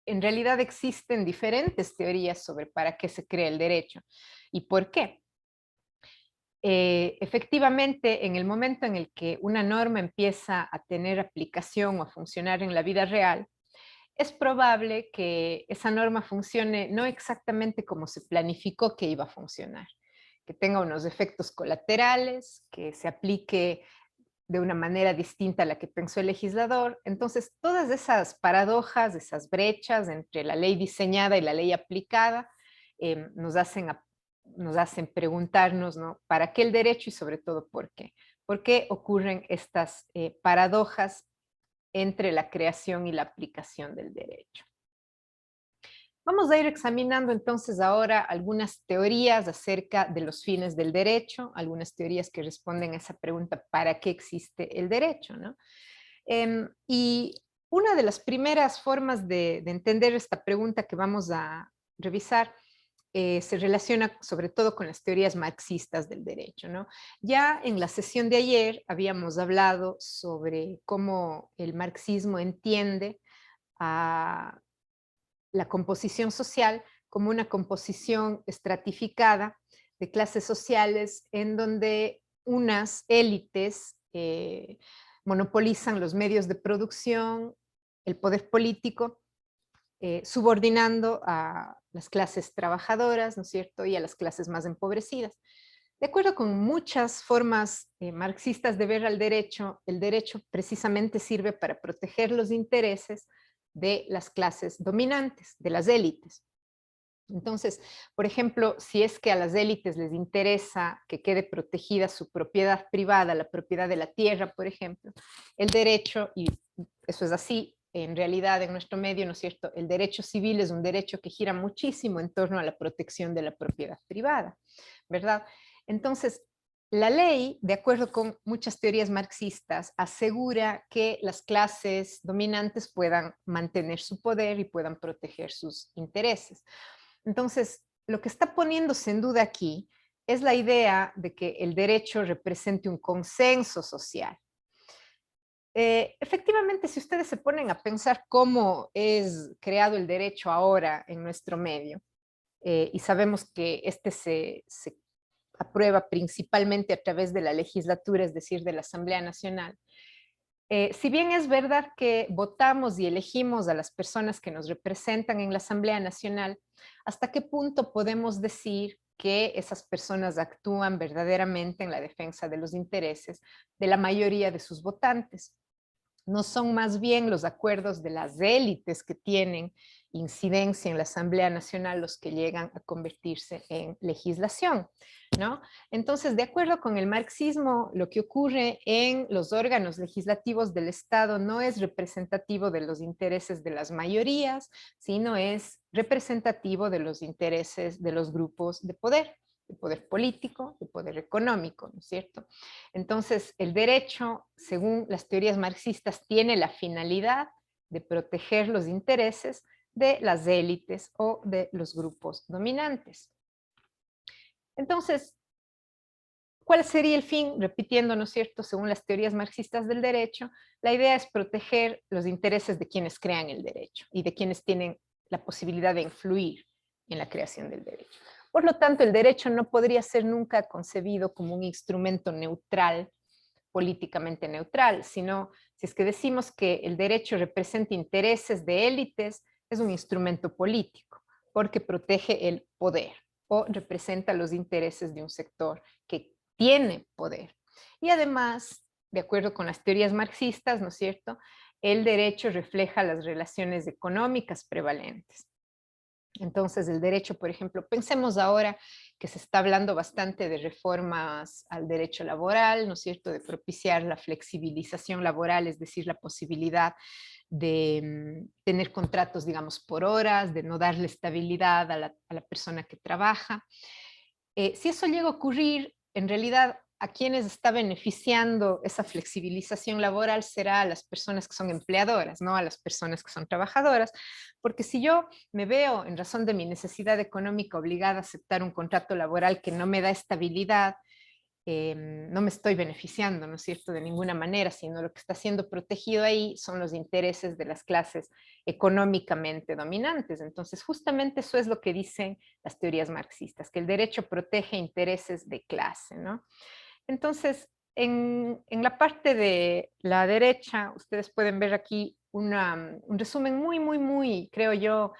en realidad existen diferentes teorías sobre para qué se crea el derecho y por qué. Efectivamente, en el momento en el que una norma empieza a tener aplicación o a funcionar en la vida real, es probable que esa norma funcione no exactamente como se planificó que iba a funcionar, que tenga unos efectos colaterales, que se aplique de una manera distinta a la que pensó el legislador. Entonces, todas esas paradojas, esas brechas entre la ley diseñada y la ley aplicada, nos hacen preguntarnos, ¿no? ¿Para qué el derecho y sobre todo por qué? ¿Por qué ocurren estas paradojas entre la creación y la aplicación del derecho? Vamos a ir examinando entonces ahora algunas teorías acerca de los fines del derecho, algunas teorías que responden a esa pregunta, ¿para qué existe el derecho? ¿No? Y una de las primeras formas de entender esta pregunta que vamos a revisar se relaciona sobre todo con las teorías marxistas del derecho, ¿no? Ya en la sesión de ayer habíamos hablado sobre cómo el marxismo entiende a la composición social como una composición estratificada de clases sociales en donde unas élites monopolizan los medios de producción, el poder político, subordinando a las clases trabajadoras, ¿no es cierto?, y a las clases más empobrecidas. De acuerdo con muchas formas marxistas de ver al derecho, el derecho precisamente sirve para proteger los intereses de las clases dominantes, de las élites. Entonces, por ejemplo, si es que a las élites les interesa que quede protegida su propiedad privada, la propiedad de la tierra, por ejemplo, el derecho, y eso es así, en realidad en nuestro medio, ¿no es cierto? El derecho civil es un derecho que gira muchísimo en torno a la protección de la propiedad privada, ¿verdad? Entonces, la ley, de acuerdo con muchas teorías marxistas, asegura que las clases dominantes puedan mantener su poder y puedan proteger sus intereses. Entonces, lo que está poniéndose en duda aquí es la idea de que el derecho represente un consenso social. Efectivamente, si ustedes se ponen a pensar cómo es creado el derecho ahora en nuestro medio, y sabemos que este se aprueba principalmente a través de la legislatura, es decir, de la Asamblea Nacional, si bien es verdad que votamos y elegimos a las personas que nos representan en la Asamblea Nacional, ¿hasta qué punto podemos decir que esas personas actúan verdaderamente en la defensa de los intereses de la mayoría de sus votantes? ¿No son más bien los acuerdos de las élites que tienen incidencia en la Asamblea Nacional los que llegan a convertirse en legislación, ¿no? Entonces, de acuerdo con el marxismo, lo que ocurre en los órganos legislativos del Estado no es representativo de los intereses de las mayorías, sino es representativo de los intereses de los grupos de poder político, de poder económico, ¿no es cierto? Entonces, el derecho, según las teorías marxistas, tiene la finalidad de proteger los intereses de las élites o de los grupos dominantes. Entonces, ¿cuál sería el fin? Repitiendo, ¿no es cierto?, según las teorías marxistas del derecho, la idea es proteger los intereses de quienes crean el derecho y de quienes tienen la posibilidad de influir en la creación del derecho. Por lo tanto, el derecho no podría ser nunca concebido como un instrumento neutral, políticamente neutral, sino si es que decimos que el derecho representa intereses de élites, es un instrumento político, porque protege el poder o representa los intereses de un sector que tiene poder. Y además, de acuerdo con las teorías marxistas, ¿no es cierto?, el derecho refleja las relaciones económicas prevalentes. Entonces, el derecho, por ejemplo, pensemos ahora que se está hablando bastante de reformas al derecho laboral, ¿no es cierto?, de propiciar la flexibilización laboral, es decir, la posibilidad de tener contratos, digamos, por horas, de no darle estabilidad a la persona que trabaja. Si eso llega a ocurrir, en realidad a quienes está beneficiando esa flexibilización laboral será a las personas que son empleadoras, no a las personas que son trabajadoras, porque si yo me veo en razón de mi necesidad económica obligada a aceptar un contrato laboral que no me da estabilidad, no me estoy beneficiando, ¿no es cierto?, de ninguna manera, sino lo que está siendo protegido ahí son los intereses de las clases económicamente dominantes. Entonces, justamente eso es lo que dicen las teorías marxistas, que el derecho protege intereses de clase, ¿no? Entonces, en la parte de la derecha, ustedes pueden ver aquí un resumen muy, creo yo,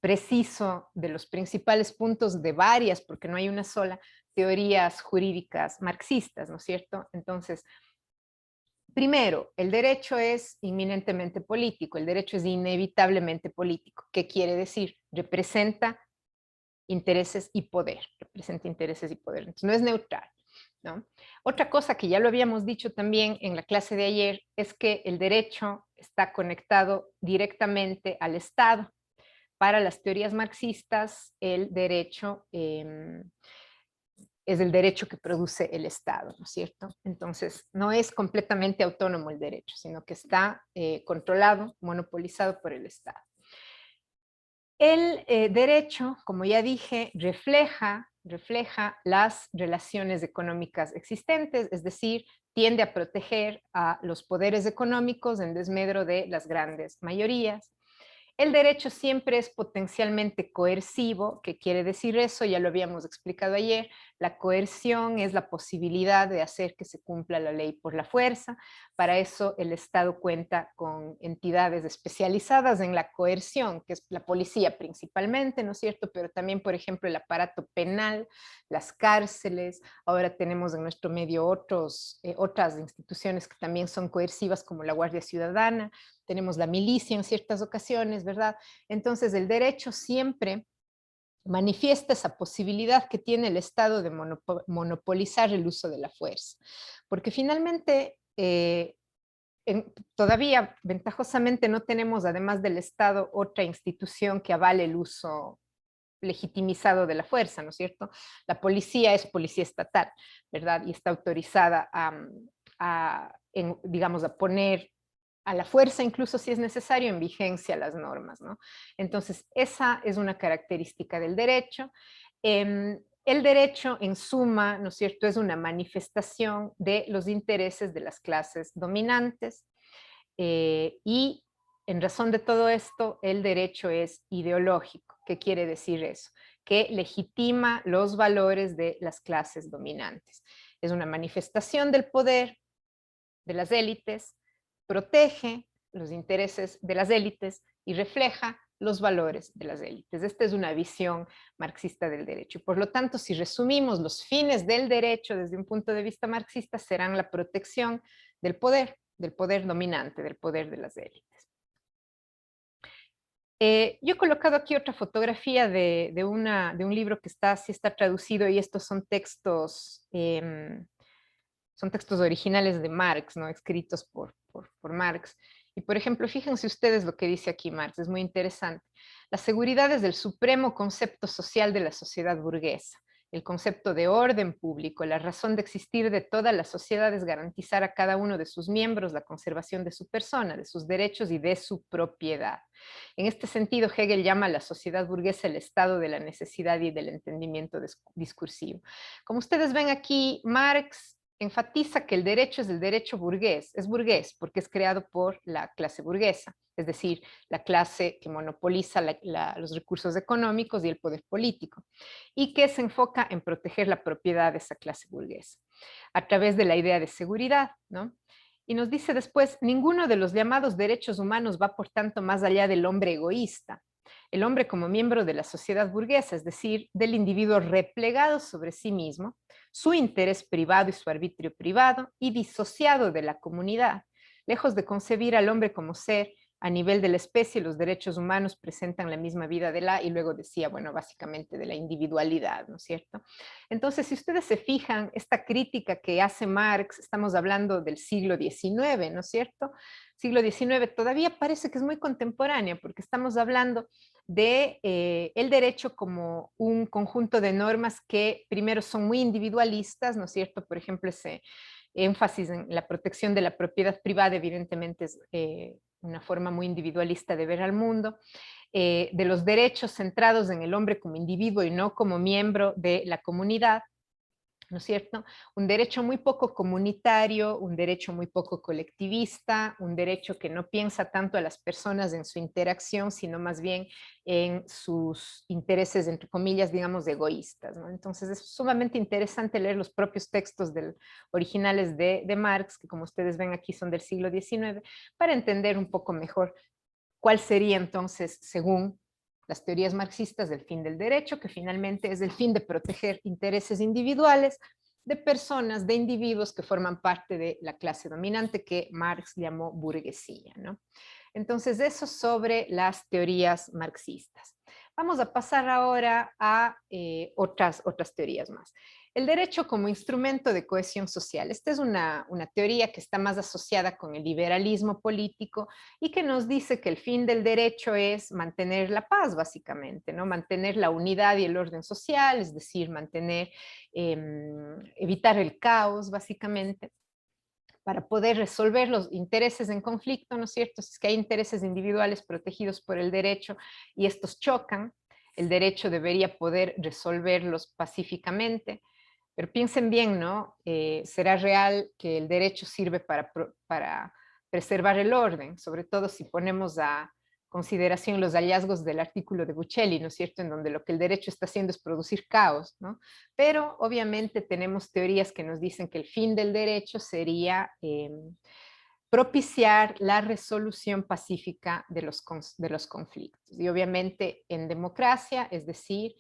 preciso de los principales puntos de varias, porque no hay una sola, teorías jurídicas marxistas, ¿no es cierto? Entonces, Primero, el derecho es inminentemente político, el derecho es inevitablemente político. ¿Qué quiere decir? Representa intereses y poder, representa intereses y poder, entonces no es neutral, ¿no? Otra cosa que ya lo habíamos dicho también en la clase de ayer es que el derecho está conectado directamente al Estado. Para las teorías marxistas, el derecho es el derecho que produce el Estado, ¿no es cierto? Entonces, no es completamente autónomo el derecho, sino que está controlado, monopolizado por el Estado. El derecho, como ya dije, refleja las relaciones económicas existentes, es decir, tiende a proteger a los poderes económicos en desmedro de las grandes mayorías. El derecho siempre es potencialmente coercivo. ¿Qué quiere decir eso? Ya lo habíamos explicado ayer. La coerción es la posibilidad de hacer que se cumpla la ley por la fuerza. Para eso el Estado cuenta con entidades especializadas en la coerción, que es la policía principalmente, ¿no es cierto? Pero también, por ejemplo, el aparato penal, las cárceles. Ahora tenemos en nuestro medio otras instituciones que también son coercivas, como la Guardia Ciudadana. Tenemos la milicia en ciertas ocasiones, ¿verdad? Entonces el derecho siempre manifiesta esa posibilidad que tiene el Estado de monopolizar el uso de la fuerza. Porque finalmente, todavía ventajosamente no tenemos, además del Estado, otra institución que avale el uso legitimizado de la fuerza, ¿no es cierto? La policía es policía estatal, ¿verdad? Y está autorizada digamos, a poner a la fuerza, incluso si es necesario, en vigencia las normas, ¿no? Entonces, esa es una característica del derecho. El derecho, en suma, ¿no es cierto?, es una manifestación de los intereses de las clases dominantes, y en razón de todo esto, el derecho es ideológico. ¿Qué quiere decir eso? Que legitima los valores de las clases dominantes. Es una manifestación del poder de las élites, protege los intereses de las élites y refleja los valores de las élites. Esta es una visión marxista del derecho. Y por lo tanto, si resumimos, los fines del derecho desde un punto de vista marxista serán la protección del poder dominante, del poder de las élites. Yo he colocado aquí otra fotografía de un libro que sí está traducido, y estos son textos originales de Marx, ¿no? Escritos por Marx. Y por ejemplo, fíjense ustedes lo que dice aquí Marx, es muy interesante. La seguridad es el supremo concepto social de la sociedad burguesa. El concepto de orden público, la razón de existir de toda la sociedad es garantizar a cada uno de sus miembros la conservación de su persona, de sus derechos y de su propiedad. En este sentido, Hegel llama a la sociedad burguesa el estado de la necesidad y del entendimiento discursivo. Como ustedes ven aquí, Marx enfatiza que el derecho es el derecho burgués. Es burgués porque es creado por la clase burguesa, es decir, la clase que monopoliza los recursos económicos y el poder político, y que se enfoca en proteger la propiedad de esa clase burguesa a través de la idea de seguridad, ¿no? Y nos dice después, ninguno de los llamados derechos humanos va por tanto más allá del hombre egoísta. El hombre como miembro de la sociedad burguesa, es decir, del individuo replegado sobre sí mismo, su interés privado y su arbitrio privado, y disociado de la comunidad. Lejos de concebir al hombre como ser, a nivel de la especie, los derechos humanos presentan la misma vida y luego decía, bueno, básicamente de la individualidad, ¿no es cierto? Entonces, si ustedes se fijan, esta crítica que hace Marx, estamos hablando del siglo XIX, ¿no es cierto? Siglo XIX todavía parece que es muy contemporánea, porque estamos hablando de el derecho como un conjunto de normas que primero son muy individualistas, ¿no es cierto? Por ejemplo, ese énfasis en la protección de la propiedad privada evidentemente es una forma muy individualista de ver al mundo, de los derechos centrados en el hombre como individuo y no como miembro de la comunidad, ¿no es cierto? Un derecho muy poco comunitario, un derecho muy poco colectivista, un derecho que no piensa tanto a las personas en su interacción, sino más bien en sus intereses, entre comillas, digamos, egoístas, ¿no? Entonces es sumamente interesante leer los propios textos originales de Marx, que como ustedes ven aquí son del siglo XIX, para entender un poco mejor cuál sería entonces, según las teorías marxistas, del fin del derecho, que finalmente es el fin de proteger intereses individuales de personas, de individuos que forman parte de la clase dominante que Marx llamó burguesía, ¿no? Entonces, eso sobre las teorías marxistas. Vamos a pasar ahora a otras teorías más. El derecho como instrumento de cohesión social. Esta es una teoría que está más asociada con el liberalismo político y que nos dice que el fin del derecho es mantener la paz, básicamente, ¿no? Mantener la unidad y el orden social, es decir, evitar el caos, básicamente, para poder resolver los intereses en conflicto, ¿no es cierto? Si es que hay intereses individuales protegidos por el derecho y estos chocan, el derecho debería poder resolverlos pacíficamente. Pero piensen bien, ¿no? ¿Será real que el derecho sirve para preservar el orden? Sobre todo si ponemos a consideración los hallazgos del artículo de Buccelli, ¿no es cierto?, en donde lo que el derecho está haciendo es producir caos, ¿no? Pero obviamente tenemos teorías que nos dicen que el fin del derecho sería propiciar la resolución pacífica de los conflictos. Y obviamente en democracia, es decir,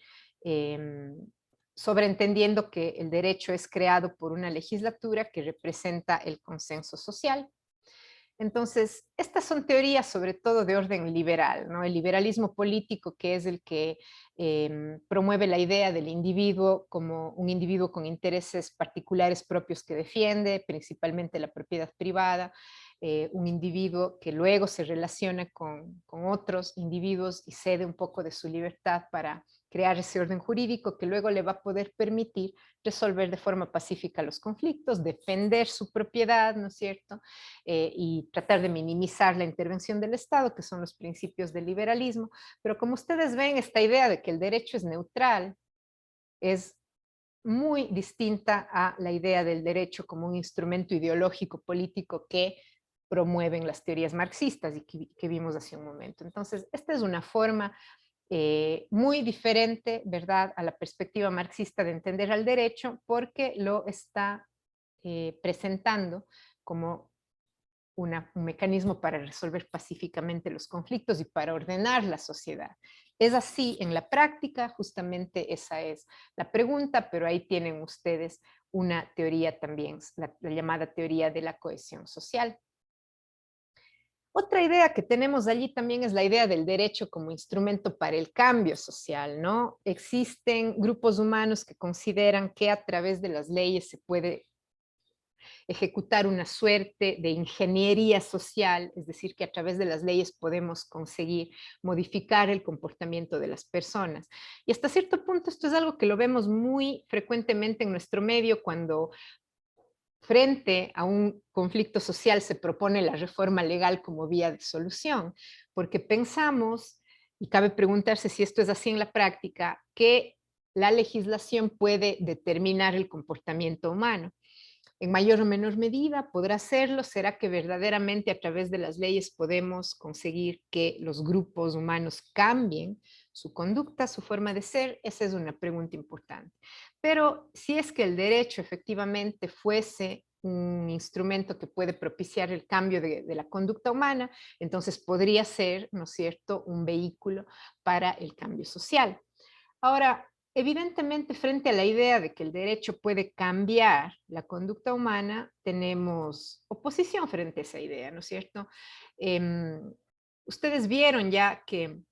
sobreentendiendo que el derecho es creado por una legislatura que representa el consenso social. Entonces, estas son teorías sobre todo de orden liberal, ¿no? El liberalismo político, que es el que promueve la idea del individuo como un individuo con intereses particulares propios que defiende, principalmente la propiedad privada, un individuo que luego se relaciona con otros individuos y cede un poco de su libertad para crear ese orden jurídico que luego le va a poder permitir resolver de forma pacífica los conflictos, defender su propiedad, ¿no es cierto?, y tratar de minimizar la intervención del Estado, que son los principios del liberalismo. Pero como ustedes ven, esta idea de que el derecho es neutral es muy distinta a la idea del derecho como un instrumento ideológico político que promueven las teorías marxistas y que vimos hace un momento. Entonces, esta es una forma muy diferente, ¿verdad?, a la perspectiva marxista de entender al derecho, porque lo está presentando como un mecanismo para resolver pacíficamente los conflictos y para ordenar la sociedad. ¿Es así en la práctica? Justamente esa es la pregunta, pero ahí tienen ustedes una teoría también, la llamada teoría de la cohesión social. Otra idea que tenemos allí también es la idea del derecho como instrumento para el cambio social, ¿no? Existen grupos humanos que consideran que a través de las leyes se puede ejecutar una suerte de ingeniería social, es decir, que a través de las leyes podemos conseguir modificar el comportamiento de las personas. Y hasta cierto punto esto es algo que lo vemos muy frecuentemente en nuestro medio cuando frente a un conflicto social se propone la reforma legal como vía de solución, porque pensamos, y cabe preguntarse si esto es así en la práctica, que la legislación puede determinar el comportamiento humano. En mayor o menor medida podrá hacerlo. ¿Será que verdaderamente a través de las leyes podemos conseguir que los grupos humanos cambien su conducta, su forma de ser? Esa es una pregunta importante. Pero si es que el derecho efectivamente fuese un instrumento que puede propiciar el cambio de la conducta humana, entonces podría ser, ¿no es cierto?, un vehículo para el cambio social. Ahora, evidentemente, frente a la idea de que el derecho puede cambiar la conducta humana, tenemos oposición frente a esa idea, ¿no es cierto? Ustedes vieron ya que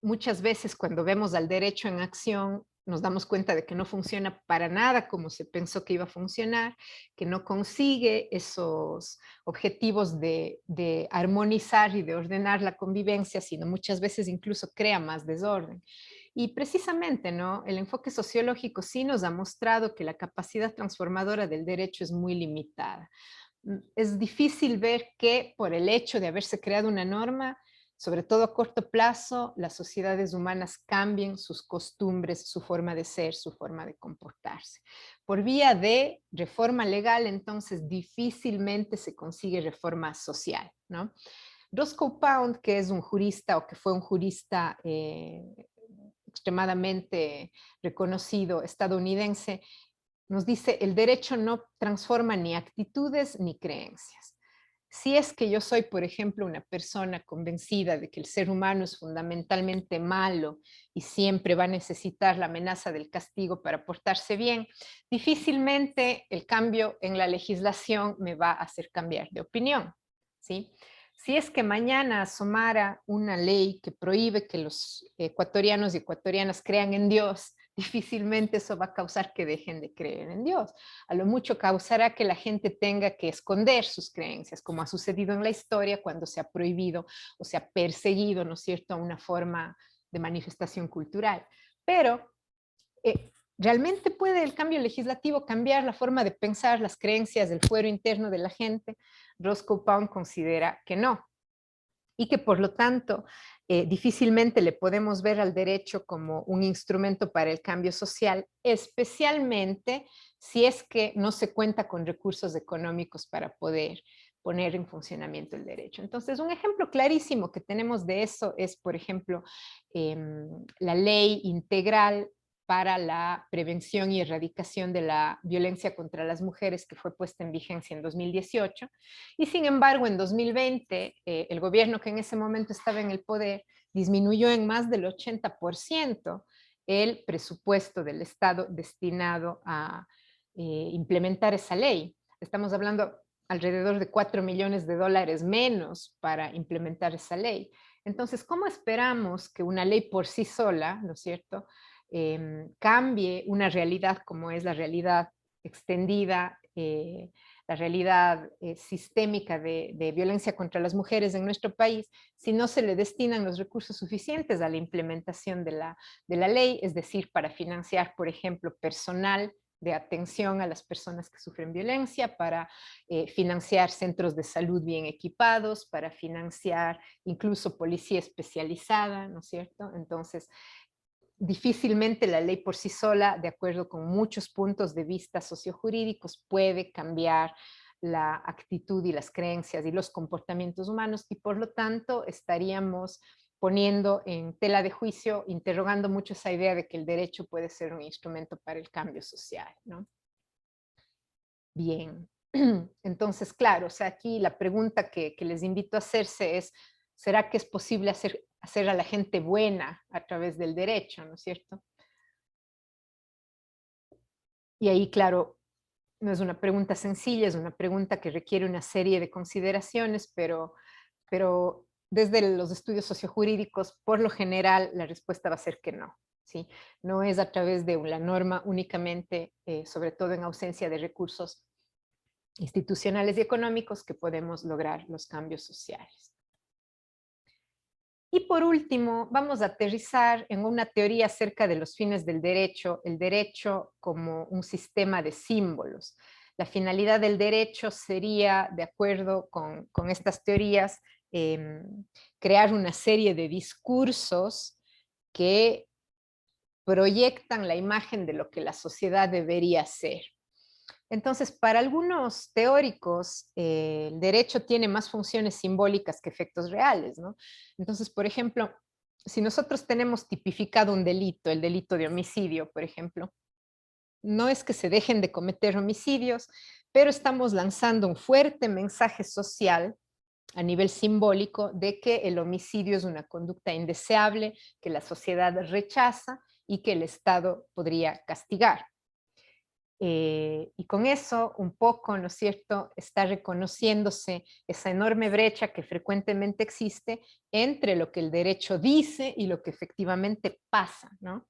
muchas veces cuando vemos al derecho en acción, nos damos cuenta de que no funciona para nada como se pensó que iba a funcionar, que no consigue esos objetivos de armonizar y de ordenar la convivencia, sino muchas veces incluso crea más desorden. Y precisamente, ¿no?, el enfoque sociológico sí nos ha mostrado que la capacidad transformadora del derecho es muy limitada. Es difícil ver que por el hecho de haberse creado una norma, sobre todo a corto plazo, las sociedades humanas cambien sus costumbres, su forma de ser, su forma de comportarse. Por vía de reforma legal, entonces, difícilmente se consigue reforma social, ¿no? Roscoe Pound, que es un jurista o que fue un jurista extremadamente reconocido estadounidense, nos dice: el derecho no transforma ni actitudes ni creencias. Si es que yo soy, por ejemplo, una persona convencida de que el ser humano es fundamentalmente malo y siempre va a necesitar la amenaza del castigo para portarse bien, difícilmente el cambio en la legislación me va a hacer cambiar de opinión, ¿sí? Si es que mañana asomara una ley que prohíbe que los ecuatorianos y ecuatorianas crean en Dios, difícilmente eso va a causar que dejen de creer en Dios. A lo mucho causará que la gente tenga que esconder sus creencias, como ha sucedido en la historia cuando se ha prohibido o se ha perseguido, ¿no es cierto?, una forma de manifestación cultural. Pero ¿realmente puede el cambio legislativo cambiar la forma de pensar, las creencias, del fuero interno de la gente? Roscoe Pound considera que no, y que por lo tanto difícilmente le podemos ver al derecho como un instrumento para el cambio social, especialmente si es que no se cuenta con recursos económicos para poder poner en funcionamiento el derecho. Entonces, un ejemplo clarísimo que tenemos de eso es, por ejemplo, la ley integral para la prevención y erradicación de la violencia contra las mujeres que fue puesta en vigencia en 2018. Y sin embargo, en 2020, el gobierno que en ese momento estaba en el poder disminuyó en más del 80% el presupuesto del Estado destinado a implementar esa ley. Estamos hablando alrededor de 4 millones de dólares menos para implementar esa ley. Entonces, ¿cómo esperamos que una ley por sí sola, ¿no es cierto?, cambie una realidad como es la realidad extendida, la realidad sistémica de violencia contra las mujeres en nuestro país, si no se le destinan los recursos suficientes a la implementación de la ley, es decir, para financiar, por ejemplo, personal de atención a las personas que sufren violencia, para financiar centros de salud bien equipados, para financiar incluso policía especializada, ¿no es cierto? Entonces, difícilmente la ley por sí sola, de acuerdo con muchos puntos de vista sociojurídicos, puede cambiar la actitud y las creencias y los comportamientos humanos y por lo tanto estaríamos poniendo en tela de juicio, interrogando mucho esa idea de que el derecho puede ser un instrumento para el cambio social, ¿no? Bien, entonces, claro, o sea, aquí la pregunta que les invito a hacerse es, ¿será que es posible hacer a la gente buena a través del derecho, ¿no es cierto? Y ahí, claro, no es una pregunta sencilla, es una pregunta que requiere una serie de consideraciones, pero desde los estudios sociojurídicos, por lo general, la respuesta va a ser que no. ¿Sí? No es a través de la norma únicamente, sobre todo en ausencia de recursos institucionales y económicos, que podemos lograr los cambios sociales. Y por último, vamos a aterrizar en una teoría acerca de los fines del derecho, el derecho como un sistema de símbolos. La finalidad del derecho sería, de acuerdo con estas teorías, crear una serie de discursos que proyectan la imagen de lo que la sociedad debería ser. Entonces, para algunos teóricos, el derecho tiene más funciones simbólicas que efectos reales, ¿no? Entonces, por ejemplo, si nosotros tenemos tipificado un delito, el delito de homicidio, por ejemplo, no es que se dejen de cometer homicidios, pero estamos lanzando un fuerte mensaje social a nivel simbólico de que el homicidio es una conducta indeseable, que la sociedad rechaza y que el Estado podría castigar. Y con eso, un poco, ¿no es cierto?, está reconociéndose esa enorme brecha que frecuentemente existe entre lo que el derecho dice y lo que efectivamente pasa, ¿no?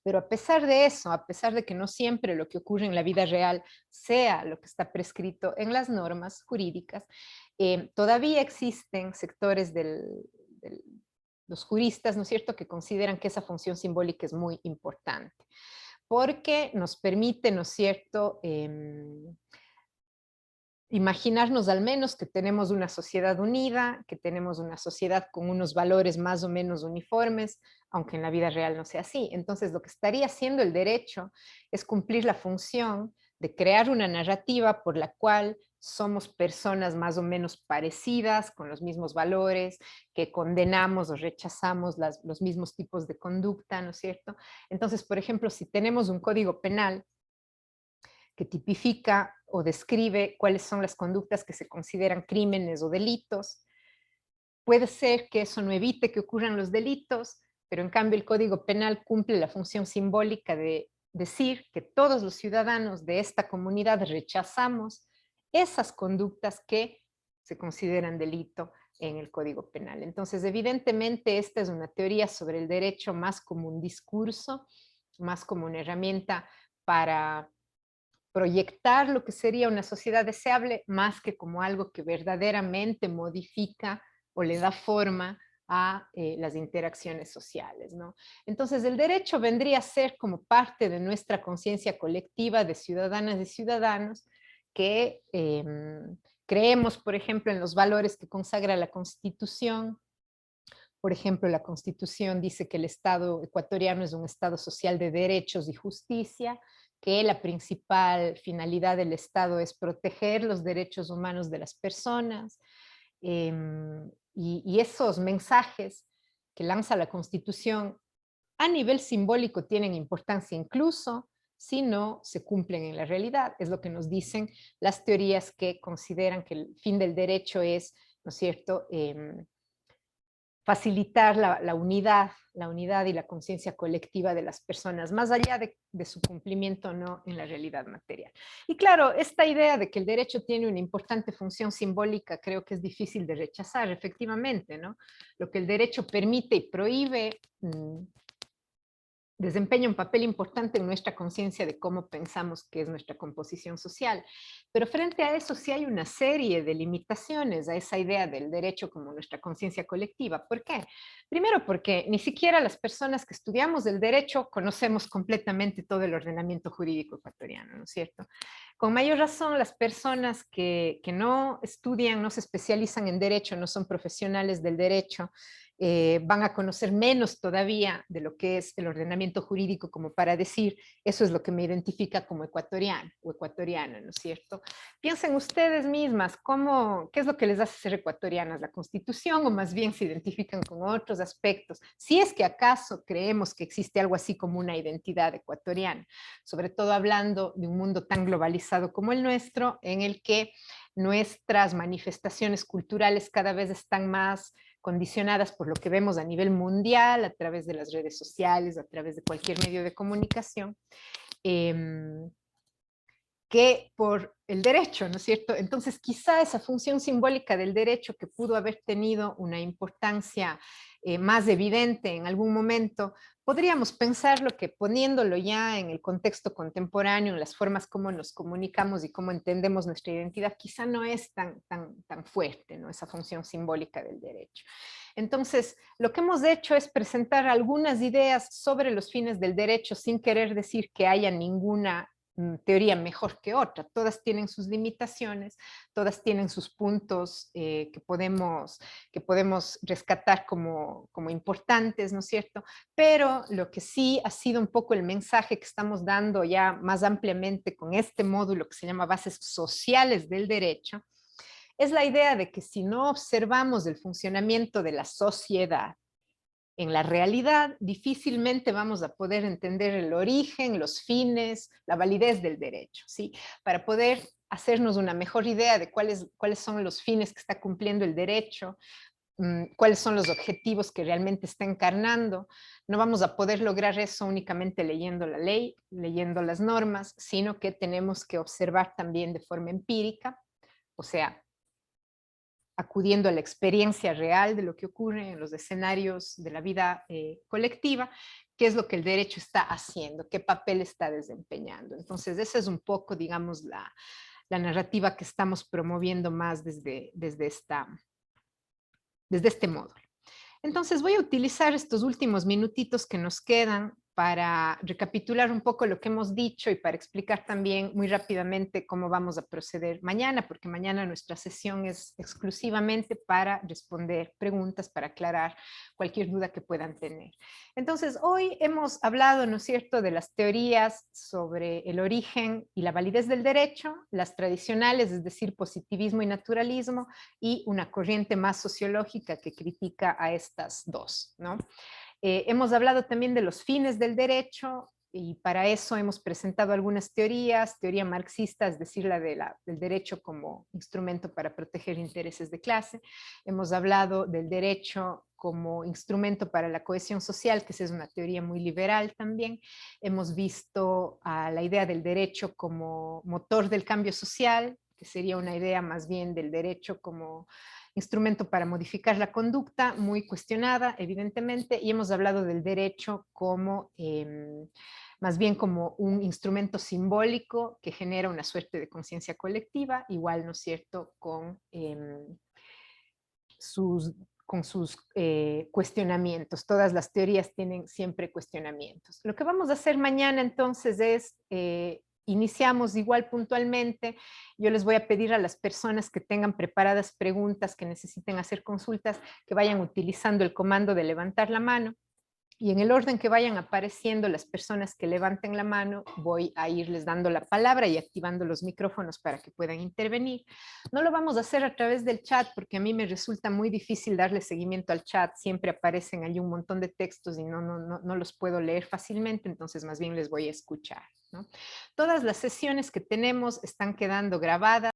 Pero a pesar de eso, a pesar de que no siempre lo que ocurre en la vida real sea lo que está prescrito en las normas jurídicas, todavía existen sectores de los juristas, ¿no es cierto?, que consideran que esa función simbólica es muy importante porque nos permite, ¿no es cierto?, imaginarnos al menos que tenemos una sociedad unida, que tenemos una sociedad con unos valores más o menos uniformes, aunque en la vida real no sea así. Entonces, lo que estaría haciendo el derecho es cumplir la función de crear una narrativa por la cual somos personas más o menos parecidas, con los mismos valores, que condenamos o rechazamos los mismos tipos de conducta, ¿no es cierto? Entonces, por ejemplo, si tenemos un código penal que tipifica o describe cuáles son las conductas que se consideran crímenes o delitos. Puede ser que eso no evite que ocurran los delitos, pero en cambio el Código Penal cumple la función simbólica de decir que todos los ciudadanos de esta comunidad rechazamos esas conductas que se consideran delito en el Código Penal. Entonces, evidentemente, esta es una teoría sobre el derecho más como un discurso, más como una herramienta para proyectar lo que sería una sociedad deseable, más que como algo que verdaderamente modifica o le da forma a las interacciones sociales, ¿no? Entonces, el derecho vendría a ser como parte de nuestra conciencia colectiva de ciudadanas y ciudadanos que creemos, por ejemplo, en los valores que consagra la Constitución. Por ejemplo, la Constitución dice que el Estado ecuatoriano es un Estado social de derechos y justicia, que la principal finalidad del Estado es proteger los derechos humanos de las personas, y esos mensajes que lanza la Constitución a nivel simbólico tienen importancia incluso si no se cumplen en la realidad. Es lo que nos dicen las teorías que consideran que el fin del derecho es, ¿no es cierto?, facilitar la unidad y la conciencia colectiva de las personas, más allá de su cumplimiento o no en la realidad material. Y claro, esta idea de que el derecho tiene una importante función simbólica creo que es difícil de rechazar, efectivamente, ¿no? Lo que el derecho permite y prohíbe desempeña un papel importante en nuestra conciencia de cómo pensamos que es nuestra composición social. Pero frente a eso sí hay una serie de limitaciones a esa idea del derecho como nuestra conciencia colectiva. ¿Por qué? Primero porque ni siquiera las personas que estudiamos el derecho conocemos completamente todo el ordenamiento jurídico ecuatoriano, ¿no es cierto? Con mayor razón, las personas que no estudian, no se especializan en derecho, no son profesionales del derecho, van a conocer menos todavía de lo que es el ordenamiento jurídico como para decir, eso es lo que me identifica como ecuatoriano o ecuatoriana, ¿no es cierto? Piensen ustedes mismas, ¿qué es lo que les hace ser ecuatorianas? ¿La Constitución o más bien se identifican con otros aspectos? Si es que acaso creemos que existe algo así como una identidad ecuatoriana, sobre todo hablando de un mundo tan globalizado como el nuestro, en el que nuestras manifestaciones culturales cada vez están más condicionadas por lo que vemos a nivel mundial, a través de las redes sociales, a través de cualquier medio de comunicación, que por el derecho, ¿no es cierto? Entonces, quizá esa función simbólica del derecho que pudo haber tenido una importancia más evidente en algún momento, podríamos pensarlo que poniéndolo ya en el contexto contemporáneo, en las formas como nos comunicamos y cómo entendemos nuestra identidad, quizá no es tan fuerte, ¿no? Esa función simbólica del derecho. Entonces, lo que hemos hecho es presentar algunas ideas sobre los fines del derecho sin querer decir que haya ninguna teoría mejor que otra. Todas tienen sus limitaciones, todas tienen sus puntos que podemos rescatar como importantes, ¿no es cierto? Pero lo que sí ha sido un poco el mensaje que estamos dando ya más ampliamente con este módulo que se llama Bases Sociales del Derecho, es la idea de que si no observamos el funcionamiento de la sociedad, en la realidad difícilmente vamos a poder entender el origen, los fines, la validez del derecho, ¿sí? Para poder hacernos una mejor idea de cuáles son los fines que está cumpliendo el derecho, cuáles son los objetivos que realmente está encarnando. No vamos a poder lograr eso únicamente leyendo la ley, leyendo las normas, sino que tenemos que observar también de forma empírica, o sea, acudiendo a la experiencia real de lo que ocurre en los escenarios de la vida colectiva, qué es lo que el derecho está haciendo, qué papel está desempeñando. Entonces, esa es un poco, digamos, la narrativa que estamos promoviendo más desde este módulo. Entonces voy a utilizar estos últimos minutitos que nos quedan para recapitular un poco lo que hemos dicho y para explicar también muy rápidamente cómo vamos a proceder mañana, porque mañana nuestra sesión es exclusivamente para responder preguntas, para aclarar cualquier duda que puedan tener. Entonces, hoy hemos hablado, ¿no es cierto?, de las teorías sobre el origen y la validez del derecho, las tradicionales, es decir, positivismo y naturalismo, y una corriente más sociológica que critica a estas dos, ¿no? Hemos hablado también de los fines del derecho, y para eso hemos presentado algunas teorías, teoría marxista, es decir, del derecho como instrumento para proteger intereses de clase. Hemos hablado del derecho como instrumento para la cohesión social, que esa es una teoría muy liberal también. Hemos visto la idea del derecho como motor del cambio social, que sería una idea más bien del derecho como instrumento para modificar la conducta, muy cuestionada, evidentemente, y hemos hablado del derecho como más bien como un instrumento simbólico que genera una suerte de conciencia colectiva, igual, ¿no es cierto?, sus, con sus cuestionamientos. Todas las teorías tienen siempre cuestionamientos. Lo que vamos a hacer mañana entonces es, iniciamos igual puntualmente, yo les voy a pedir a las personas que tengan preparadas preguntas, que necesiten hacer consultas, que vayan utilizando el comando de levantar la mano. Y en el orden que vayan apareciendo las personas que levanten la mano, voy a irles dando la palabra y activando los micrófonos para que puedan intervenir. No lo vamos a hacer a través del chat porque a mí me resulta muy difícil darle seguimiento al chat. Siempre aparecen allí un montón de textos y no los puedo leer fácilmente, entonces más bien les voy a escuchar, ¿no? Todas las sesiones que tenemos están quedando grabadas.